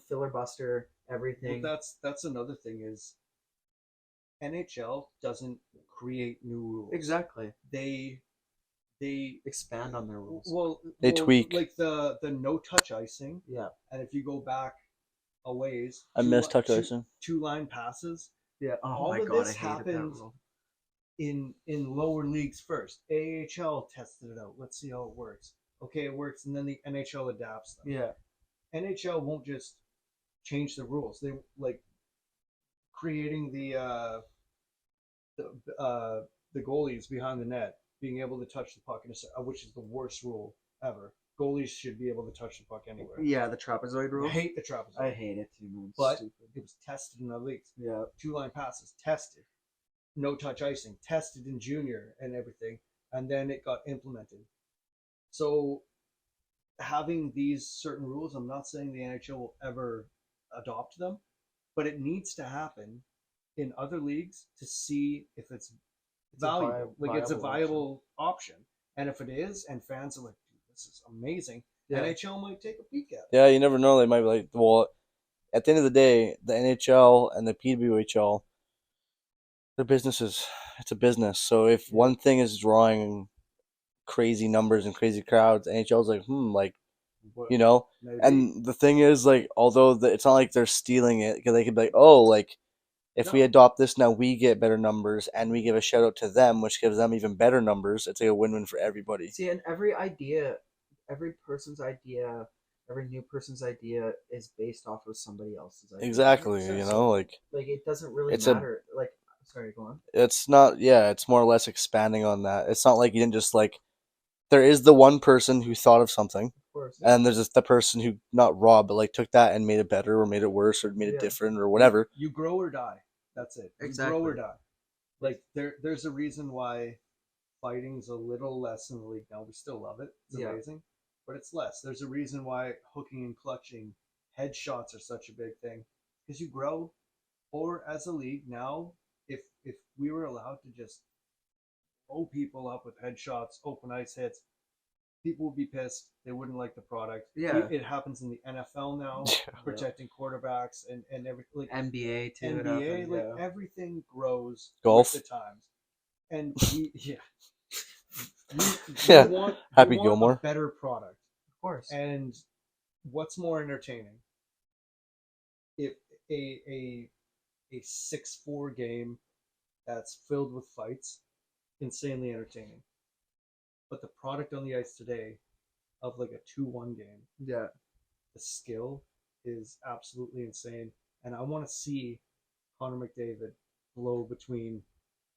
filibuster Well, everything. that's another thing is NHL doesn't create new rules. Exactly. They Expand on their rules. They tweak. like the no touch icing. Yeah. And if you go back a ways, I miss touch icing. two line passes. Yeah. Oh All my of god, this I hated that happened rule. in lower leagues first. AHL tested it out. Let's see how it works. Okay, it works, and then the NHL adapts them. Yeah. NHL won't just change the rules. They like creating the goalies behind the net being able to touch the puck, which is the worst rule ever. Goalies should be able to touch the puck anywhere. Yeah, the trapezoid I rule. hate the trapezoid. I hate it too, man. But Stupid. it was tested in the leagues. Yeah. Two line passes tested. No touch icing tested in junior and everything, and then it got implemented. So having these certain rules, I'm not saying the NHL will ever adopt them, but it needs to happen in other leagues to see if it's valuable. It's a viable option. And if it is, and fans are like, dude, this is amazing, Yeah. NHL might take a peek at it. Yeah, you never know. They might be like, well, at the end of the day, the NHL and the PWHL, they're businesses. It's a business. So if one thing is drawing crazy numbers and crazy crowds, NHL's like, like, Maybe. And the thing is, like, although it's not like they're stealing it, because they could be like, oh, like, if we No. adopt this now, we get better numbers, and we give a shout out to them, which gives them even better numbers. It's like a win-win for everybody. See, and every person's idea, every new person's idea is based off of somebody else's idea. Exactly, like it doesn't really matter. Like, sorry, go on. It's not, yeah, it's more or less expanding on that. It's not like you didn't just like, there is the one person who thought of something, Of course. and there's just the person who, not raw, but like took that and made it better or made it worse or made it different or whatever. You grow or die. That's it. Exactly. You grow or die. Like there's a reason why fighting's a little less in the league now. We still love it. It's amazing, but it's less. There's a reason why hooking and clutching, headshots are such a big thing, because you grow. Or as a league now, if we were allowed to just blow people up with headshots, open ice hits, people would be pissed. They wouldn't like the product. Yeah. It happens in the NFL now, protecting quarterbacks and everything. Like NBA too. NBA, like everything grows Golf. with the times. And we want Happy we want Gilmore. a better product. Of course. And what's more entertaining? If a 6-4 game that's filled with fights, insanely entertaining. But the product on the ice today of like a 2-1 game, Yeah. the skill is absolutely insane. And I want to see Connor McDavid blow between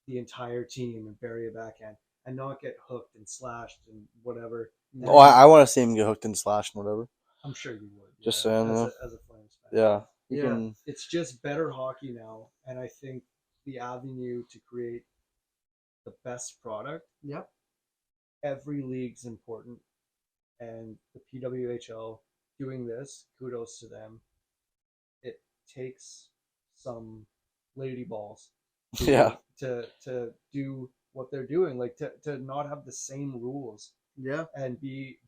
the entire team and bury a backhand and not get hooked and slashed and whatever. Oh, I want to see him get hooked and slashed and whatever. I'm sure you would. Just saying, as a Flames fan. Yeah. You Yeah. can. It's just better hockey now, and I think the avenue to create the best product. Yep. Every league's important, and the PWHL doing this, kudos to them. It takes some lady balls Yeah. to do what they're doing, like to not have the same rules Yeah. and be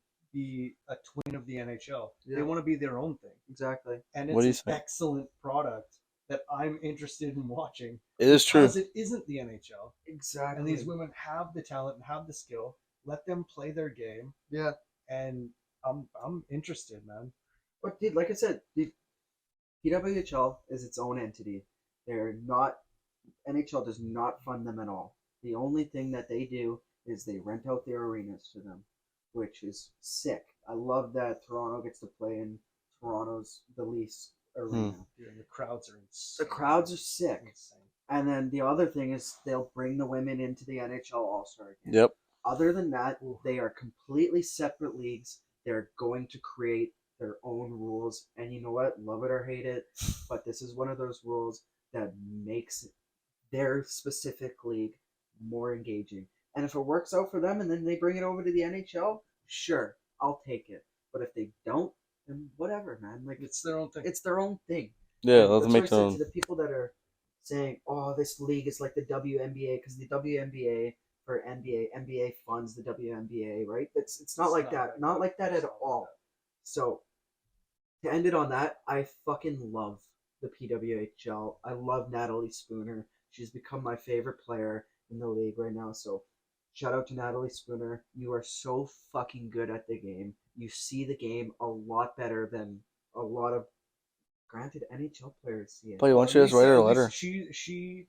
a twin of the NHL. Yeah. They want to be their own thing, Exactly. and What do you it's an think? excellent product that I'm interested in watching. It is true. Because it isn't the NHL, Exactly. and these women have the talent and have the skill. Let them play their game, Yeah. and I'm interested, man. But dude, like I said, the PWHL is its own entity. They're not NHL does not fund them at all. The only thing that they do is they rent out their arenas to them, which is sick. I love that Toronto gets to play in Toronto's the Leafs arena. Dude, the crowds are insane. The crowds are sick. Insane. And then the other thing is they'll bring the women into the NHL All-Star game. Yep. Other than that, Ooh. they are completely separate leagues. They're going to create their own rules. And you know what? Love it or hate it, but this is one of those rules that makes their specific league more engaging. And if it works out for them and then they bring it over to the NHL, sure, I'll take it. But if they don't, then whatever, man. Like It's their own thing. it's their own thing. Yeah, And let's that's make what I said them. to the people that are saying, "Oh, this league is like the WNBA," because the WNBA for NBA funds the WNBA, right? It's not like that. Not like that at all. So to end it on that, I fucking love the PWHL. I love Natalie Spooner. She's become my favorite player in the league right now. So shout out to Natalie Spooner. You are so fucking good at the game. You see the game a lot better than a lot of granted NHL players see it. Play once you just write her a letter. She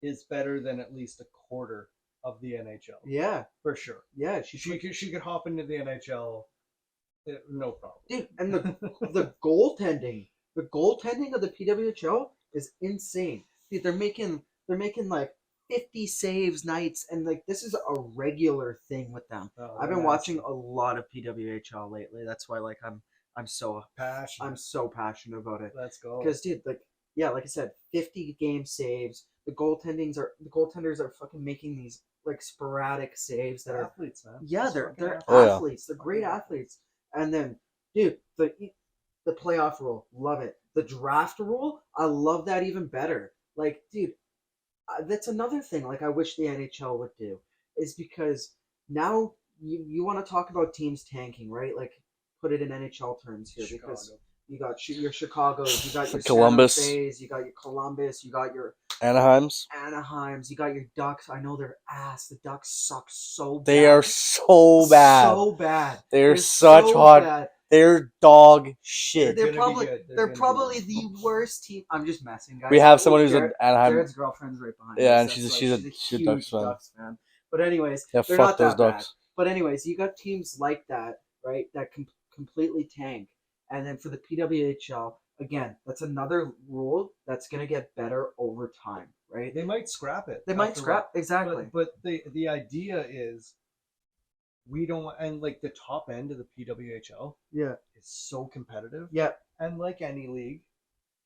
is better than at least a quarter of the NHL. Yeah, For sure. yeah, She could hop into the NHL, no problem. dude, and the goaltending of the PWHL is insane. Dude, they're making like 50 saves nights, and like this is a regular thing with them. I've been watching a lot of PWHL lately. That's why like I'm so passionate about it. Let's go. Because dude, like yeah, like I said, 50 game saves. The goaltenders are fucking making these like sporadic saves that are athletes, man. yeah, they're Oh, yeah. athletes. They're great athletes. And then, dude, the playoff rule, love it. The draft rule, I love that even better. Like, dude, that's another thing. Like, I wish the NHL would do is because now you want to talk about teams tanking, right? Like, put it in NHL terms here because you got your Chicago's, you got your Columbus. Santa Fe's, you got your Columbus, you got your Anaheims. you got your Ducks. I know they're ass. The Ducks suck so bad. They are so bad. So bad. They're such so hot. bad. They're dog shit. They're gonna be probably good. They're they're gonna be probably good. the worst team. I'm just messing, guys. We have someone who's Jared- an Anaheim. Jared's girlfriend's right behind Yeah, us. and That's she's why a huge Ducks fan. But anyways, Yeah, they're fuck not those that bad. Ducks. But anyways, you got teams like that, right? That completely tank. And then for the PWHL, again, that's another rule that's gonna get better over time, right? They might scrap it. They might after a scrap while. exactly. But the idea is we don't, and like the top end of the PWHL Yeah. is so competitive. Yeah. And like any league,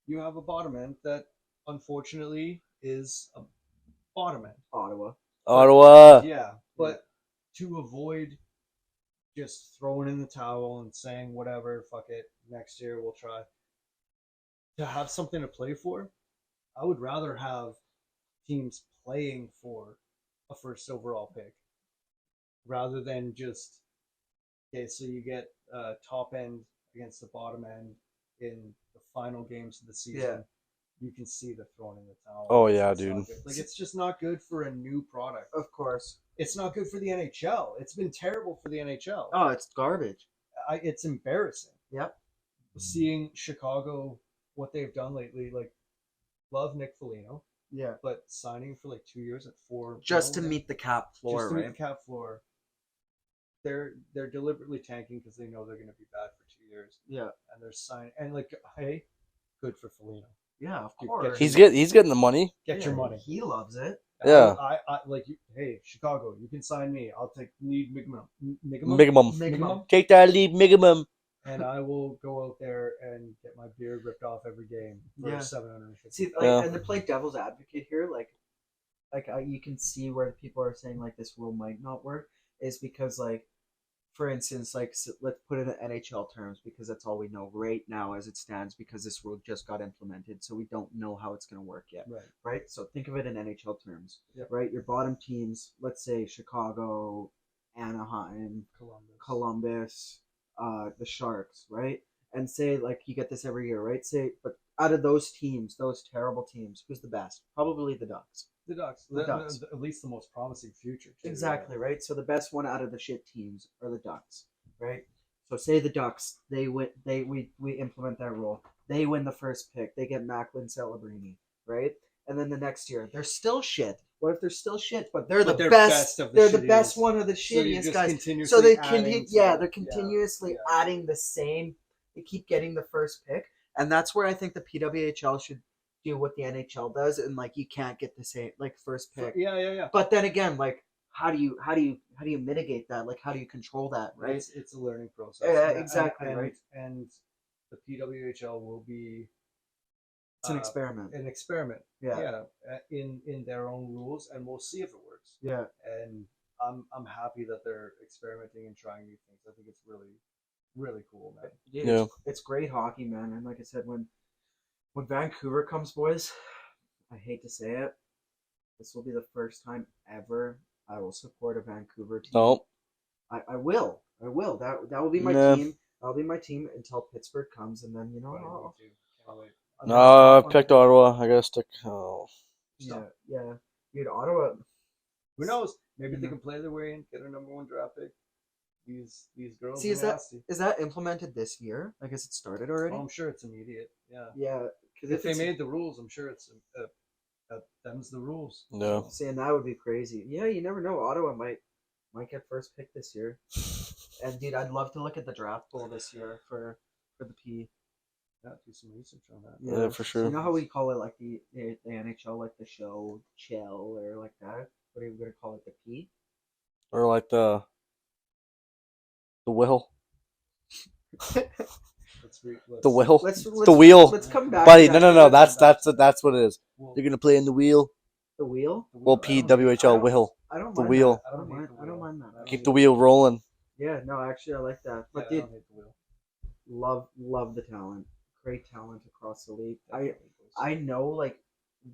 you have a bottom end that unfortunately is a bottom end. Ottawa. Yeah, but to avoid just throwing in the towel and saying whatever, fuck it, next year we'll try. To have something to play for, I would rather have teams playing for a first overall pick rather than just okay, so you get top end against the bottom end in the final games of the season. Yeah. You can see the throwing in the towel. Oh, yeah, It's not dude. good. Like it's just not good for a new product. Of course. It's not good for the NHL. It's been terrible for the NHL. Oh, it's garbage. It's embarrassing. Yep. Seeing Chicago, what they've done lately, like love Nick Foligno, Yeah. but signing for like 2 years at $4 Just to million, meet the cap floor, just to right? meet the cap floor. They're deliberately tanking because they know they're going to be bad for 2 years, Yeah. and they're signing. And like, hey, good for Foligno. Yeah, of Get course. He's getting the money. Get your money. He loves it. Yeah. I like you. Hey, Chicago, you can sign me. I'll take lead minimum. Minimum. Minimum. Take that lead minimum. and I will go out there and get my beard ripped off every game for Yeah. 750. See, like, Yeah. and to play devil's advocate here, you can see where people are saying like this rule might not work is because like, for instance, like let's put it in NHL terms because that's all we know right now as it stands because this rule just got implemented, so we don't know how it's going to work yet. Right. Right. So think of it in NHL terms. Yep. Right. Your bottom teams, let's say Chicago, Anaheim, Columbus, the Sharks, right? And say like you get this every year, right? Say, but out of those teams, those terrible teams, who's the best? Probably the Ducks. The Ducks. The Ducks. At least the most promising future. Too, Exactly, right? So the best one out of the shit teams are the Ducks, right? So say the Ducks, they win, we implement that rule. They win the first pick. They get Macklin Celebrini, right? And then the next year, they're still shit. What if they're still shit, but they're the best? of the They're the shittiest. best one of the So you're shittiest just guys. continuously So they adding they're continuously adding the same. They keep getting the first pick, and that's where I think the PWHL should do what the NHL does, and like you can't get the same like first pick. Yeah. But then again, like how do you mitigate that? Like how do you control that? Right? It's a learning process. Yeah, exactly. And, right. And the PWHL will be It's an experiment. An experiment. Yeah. In their own rules, and we'll see if it works. Yeah. And I'm happy that they're experimenting and trying new things. I think it's really, really cool, man. Yeah. It's great hockey, man. And like I said, when Vancouver comes, boys, I hate to say it, this will be the first time ever I will support a Vancouver team. No. I will. That will be my Nah. team. That'll be my team until Pittsburgh comes, and then Can't wait. No, I picked Ottawa. I gotta stick. Oh. Yeah. Dude, Ottawa. Who knows? Maybe they can play their way in, get a #1 draft pick. These girls. See, is that implemented this year? I guess it started already. I'm sure it's immediate. Yeah. Yeah, because If they made the rules, I'm sure it's them's the rules. No. Saying that would be crazy. Yeah, you never know. Ottawa might get first pick this year. And dude, I'd love to look at the draft pool this year for the P. Yeah, do some research on that. Yeah, for sure. You know how we call it like the NHL, like the show Chell or like that? What are you gonna call it? The P? Or like the wheel. The wheel. The wheel. Let's come back. Buddy, to that. no. That's what it is. You're gonna play in the wheel. The wheel. Well, PWHL wheel. I don't The mind wheel. that. I don't mind that. Keep the wheel rolling. Yeah, no, actually, I like that. But Yeah, I dude, don't hate the wheel. love the talent. Great talent across the league. I know, like,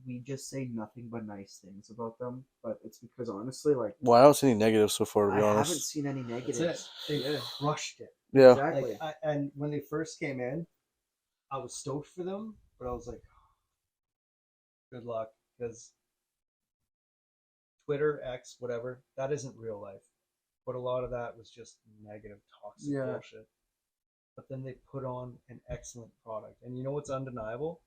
we just say nothing but nice things about them, but it's because honestly, like, Well, I don't see any negatives so far, to be I haven't honest. seen any negatives. That's it. They crushed it. Yeah. Exactly. Like, and when they first came in, I was stoked for them, but I was like, good luck, because Twitter, X, whatever, that isn't real life. But a lot of that was just negative, toxic bullshit. But then they put on an excellent product. And you know what's undeniable?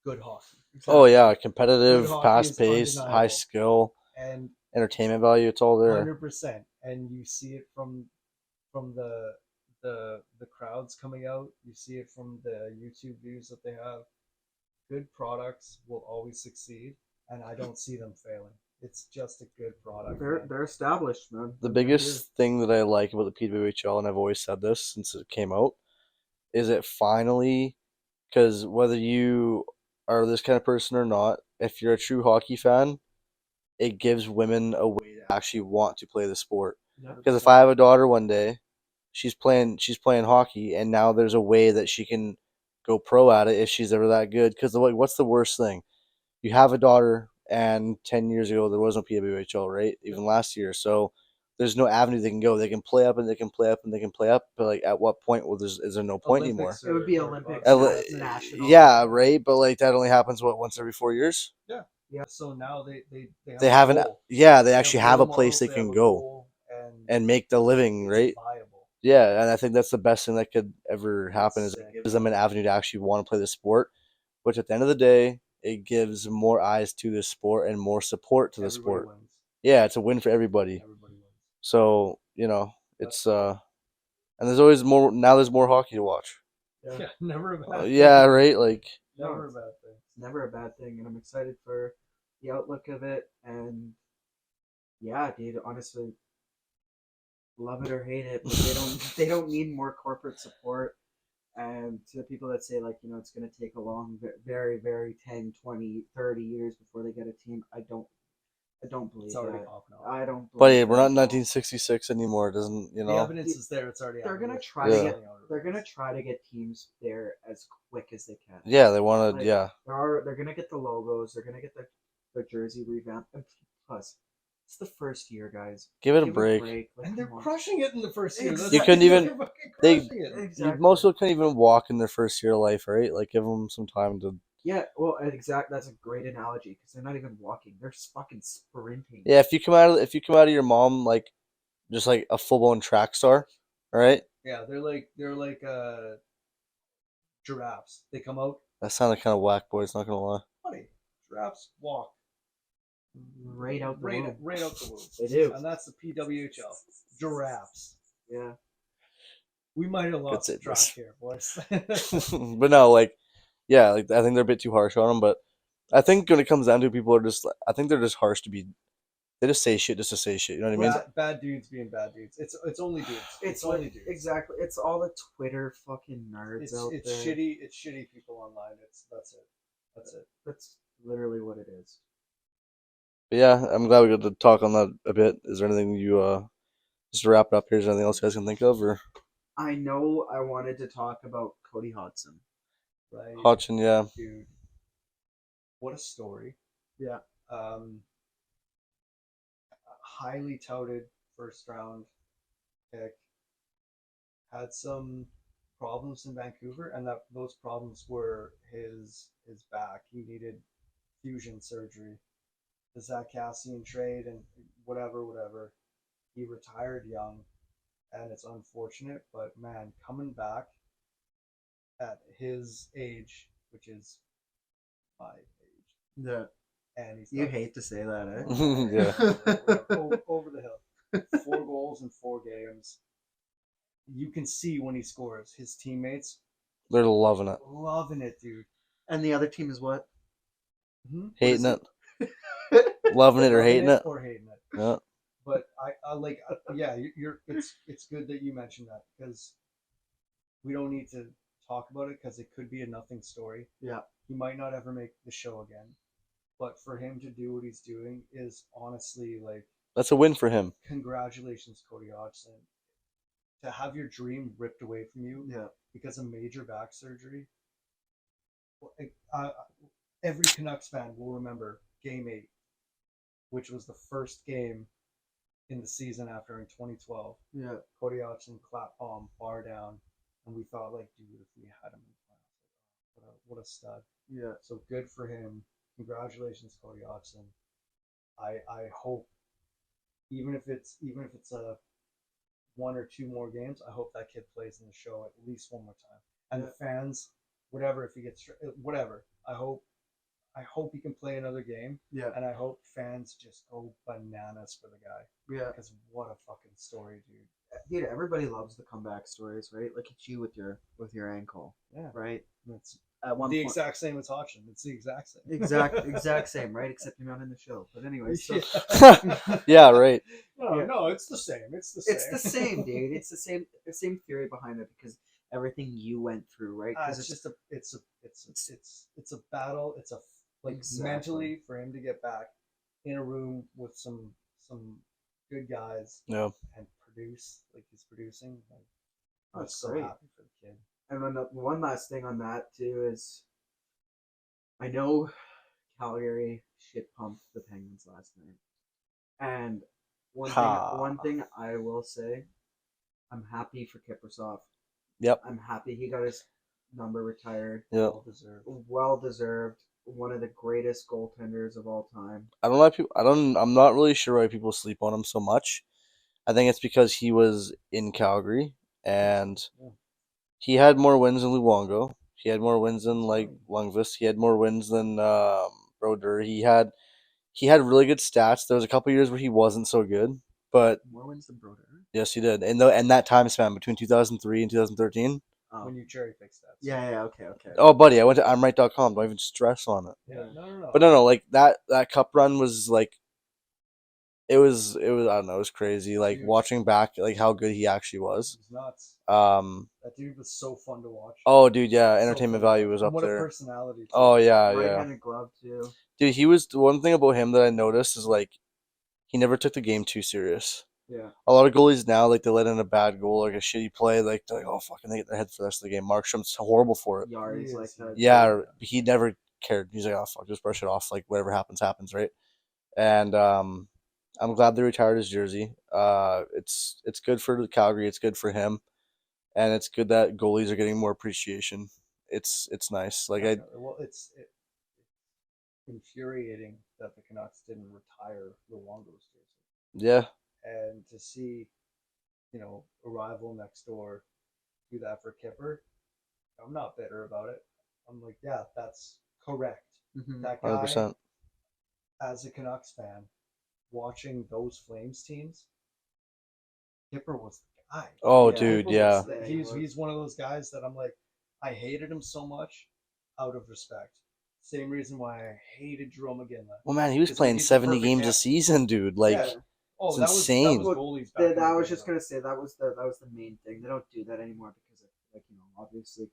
Good hockey. Oh yeah, competitive, Good hockey fast is paced, high undeniable. skill, And entertainment value. It's all there. 100%. And you see it from the crowds coming out. You see it from the YouTube views that they have. Good products will always succeed, and I don't see them failing. It's just a good product. They're established, man. The biggest thing that I like about the PWHL, and I've always said this since it came out, is it finally, because whether you are this kind of person or not, if you're a true hockey fan, it gives women a way to actually want to play the sport. Because if I have a daughter one day, she's playing hockey, and now there's a way that she can go pro at it if she's ever that good. Because what's the worst thing? You have a daughter, and 10 years ago there was no PWHL, right? Even last year, so there's no avenue they can go. They can play up and they can play up and they can play up, but like at what point? Well, is there no point anymore? It would be Olympics, national. Yeah, right. But like that only happens once every 4 years. Yeah. So now They have a goal. they actually have a role place they models, can have a go goal, and make the living, it's right? viable. Yeah, and I think that's the best thing that could ever happen is Sick. it gives them an avenue to actually want to play the sport, which at the end of the day, it gives more eyes to the sport and more support to the Everybody sport. wins. Yeah, it's a win for everybody. Everybody wins. So, it's and there's always more now there's more hockey to watch. Yeah, never a bad thing. Yeah, right? Like Never a bad thing. It's never a bad thing, and I'm excited for the outlook of it. And yeah, dude, honestly, love it or hate it, but they don't need more corporate support. And to the people that say, like, it's going to take a long, very, very 10, 20, 30 years before they get a team, I don't believe It's already that. popping off. I don't But believe hey, we're not that in at all. 1966 anymore. It doesn't, The evidence is there. It's already They're happening. gonna try to get. They're gonna try to get teams there as quick as they can. Yeah, they want to. Like, Yeah, They're gonna get the logos. They're gonna get the jersey revamped. And plus, it's the first year, guys. give it a break. Like, And they're come on. crushing it in the first year. Exactly. You couldn't even- They're fucking they- crushing it. Exactly. Most people can't even walk in their first year of life, right? Like, give them some time to. Yeah, well, exactly. That's a great analogy because they're not even walking; they're fucking sprinting. Yeah, if you come out of your mom like, just like a full blown track star, right? Yeah, they're like giraffes. They come out. That sounded kind of whack, boys. Not gonna lie. Funny. Giraffes walk Right out the womb. right out the womb. They do. And that's the PWHL. Giraffes. Yeah. We might have lost Good track save, here, boys. But no, like, yeah, like I think they're a bit too harsh on them. But I think when it comes down to it, people are just, I think they're just harsh to be. They just say shit just to say shit. You know what I mean? Bad dudes being bad dudes. It's only dudes. It's only like, dudes. exactly. It's all the Twitter fucking nerds It's out there. shitty. It's shitty people online. That's it. That's literally what it is. But yeah, I'm glad we got to talk on that a bit. Is there anything you just to wrap it up here? Is there anything else you guys can think of, or I know I wanted to talk about Cody Hodgson. Right. Hodgson? Yeah, Dude. What a story. Yeah. Highly touted first round pick. Had some problems in Vancouver, and those problems were his back. He needed fusion surgery. The Zach Cassian trade and whatever. He retired young, and it's unfortunate. But man, coming back at his age, which is my age, Yeah. and he's You hate to say that, eh? Yeah. over the hill. 4 goals in 4 games. You can see when he scores, his teammates they're loving it, loving it, dude. And the other team is what? hating is it, loving it or hating it. or hating it. Yeah, But I like, yeah, it's good that you mentioned that, because we don't need to talk about it because it could be a nothing story. Yeah. He might not ever make the show again, but for him to do what he's doing is honestly, like, that's a win for him. congratulations, Cody Hodgson. To have your dream ripped away from you Yeah. because of major back surgery. Every Canucks fan will remember Game 8, which was the first game in the season after in 2012. Yeah. Cody Hodgson clap bomb, bar down, and we thought, like, dude, if we had him in playoffs, what a stud. Yeah. So good for him. Congratulations, Cody Hodgson. I hope, even if it's a 1 or 2 more games, I hope that kid plays in the show at least one more time. And the fans, whatever, if he gets whatever, I hope he can play another game. Yeah. And I hope fans just go bananas for the guy. Yeah. Because what a fucking story, dude. Dude, everybody loves the comeback stories, right? Like it's you with your ankle. Yeah. Right? It's At one the point. exact same as Hodgson. It's the exact same. Exact same, right? Except you're not in the show. But anyway, so Yeah, right. No, it's the same. It's the same. it's the same, dude. It's the same theory behind it because everything you went through, right? It's just a battle. It's a Exactly. mentally for him to get back in a room with some good guys. Yeah. And produce like he's producing. Like, I'm That's so great. happy for the kid. And then one last thing on that too is, I know Calgary shit pumped the Penguins last night, and one thing I will say, I'm happy for Kiprusoff. Yep. I'm happy he got his number retired. Yep. Well deserved. One of the greatest goaltenders of all time. I'm not really sure why people sleep on him so much. I think it's because he was in Calgary and he had more wins than Luongo. He had more wins than like Lundqvist. He had more wins than Brodeur. He had really good stats. There was a couple years where he wasn't so good, but More wins than Brodeur. yes, he did. And that time span between 2003 and 2013. Oh. When you cherry pick stats. Yeah. Okay. Oh, buddy, I went to imright.com. Don't even stress on it. Yeah. No. But no, like that cup run was like, It was I don't know, it was crazy. Like Huge. watching back like how good he actually was. It was nuts. That dude was so fun to watch. Oh, dude, yeah, So entertainment fun to value watch. was And up what a there. personality. Too. Oh yeah, yeah. Right-handed glove too. Dude, he was the one thing about him that I noticed is like he never took the game too serious. Yeah. A lot of goalies now, like they let in a bad goal, like a shitty play, like they're like, oh fucking, they get their head for the rest of the game. Markstrom's horrible for it. Yari's He like is, that. Yeah, he never cared. He's like, oh fuck, just brush it off. Like whatever happens, happens, right? And I'm glad they retired his jersey. It's good for Calgary. It's good for him, and it's good that goalies are getting more appreciation. It's nice. Like I, Definitely. Well, it's infuriating that the Canucks didn't retire Luongo's jersey, yeah, and to see, a rival next door do that for Kipper, I'm not bitter about it. I'm like, yeah, that's correct. Mhm. That 100%. guy, as a Canucks fan, watching those Flames teams, Kipper was the guy. Oh, Yeah, dude, Kipper yeah. was- He's one of those guys that I'm like, I hated him so much out of respect. Same reason why I hated Jerome McGinley. Well, man, he was Because playing he's the 70 perfect games a example. season, dude. Like, Yeah. Oh, it's that was insane. goalies back in the I was day, just though. gonna say that was the main thing. They don't do that anymore because of, like, obviously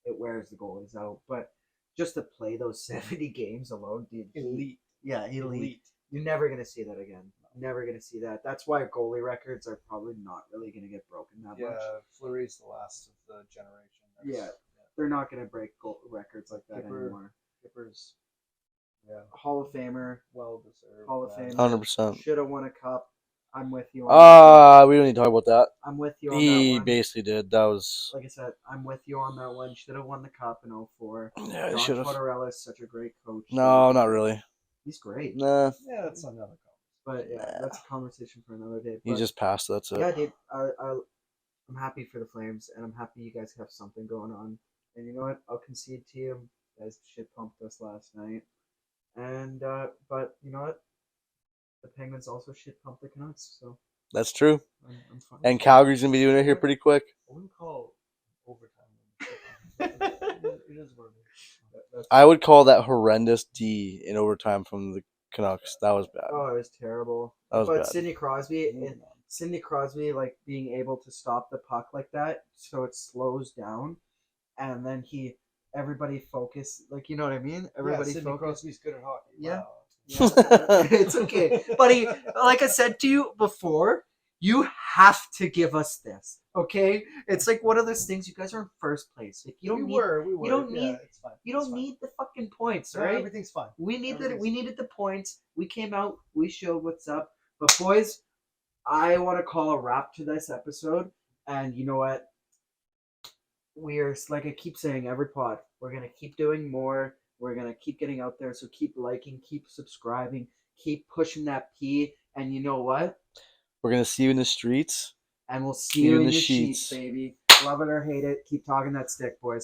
it wears the goalies out. But just to play those 70 games alone, dude. Elite. Yeah, elite. You're never gonna see that again. Never gonna see that. That's why goalie records are probably not really gonna get broken that much. Yeah, Fleury's the last of the generation. Yeah. They're not gonna break goal records like that anymore. Kipper's, Hall of Famer, well deserved. Hall of Famer. 100%. Should have won a cup. I'm with you on that one. We don't need to talk about that. I'm with you on He that one. basically did. That was. Like I said, I'm with you on that one. Should have won the cup in 04. Yeah, he John should have. Tortorella is such a great coach. No, not really. He's great. Nah, Yeah, that's another comment. But yeah, Nah. that's a conversation for another day. he But just passed. That's it. yeah, dude, I'm happy for the Flames, and I'm happy you guys have something going on. And you know what? I'll concede to you. You guys shit pumped us last night. And but you know what? The Penguins also shit pumped the Canucks, so That's true. I'm fine. And Calgary's gonna be doing it here pretty quick. I wouldn't call overtime. It is what it is. I would call that horrendous D in overtime from the Canucks. That was bad. Oh, it was terrible. That was But bad. Sidney Crosby, like being able to stop the puck like that, so it slows down, and then everybody focus, like, you know what I mean? Everybody Sidney focus. Crosby's good at hockey. Yeah. Wow. Yeah, it's okay, buddy. Like I said to you before, you have to give us this, okay? It's like one of those things. You guys are in first place. Like We were. You don't Yeah, need. it's fine. You don't need the fucking points, No, right? everything's fine. We needed Everything's- the points. We came out. We showed what's up. But boys, I want to call a wrap to this episode. And you know what? We're, like I keep saying every pod, we're gonna keep doing more. We're gonna keep getting out there. So keep liking, keep subscribing, keep pushing that P. And you know what? We're gonna see you in the streets. And we'll see you in the sheets, sheets. baby. Love it or hate it. Keep talking that stick, boys.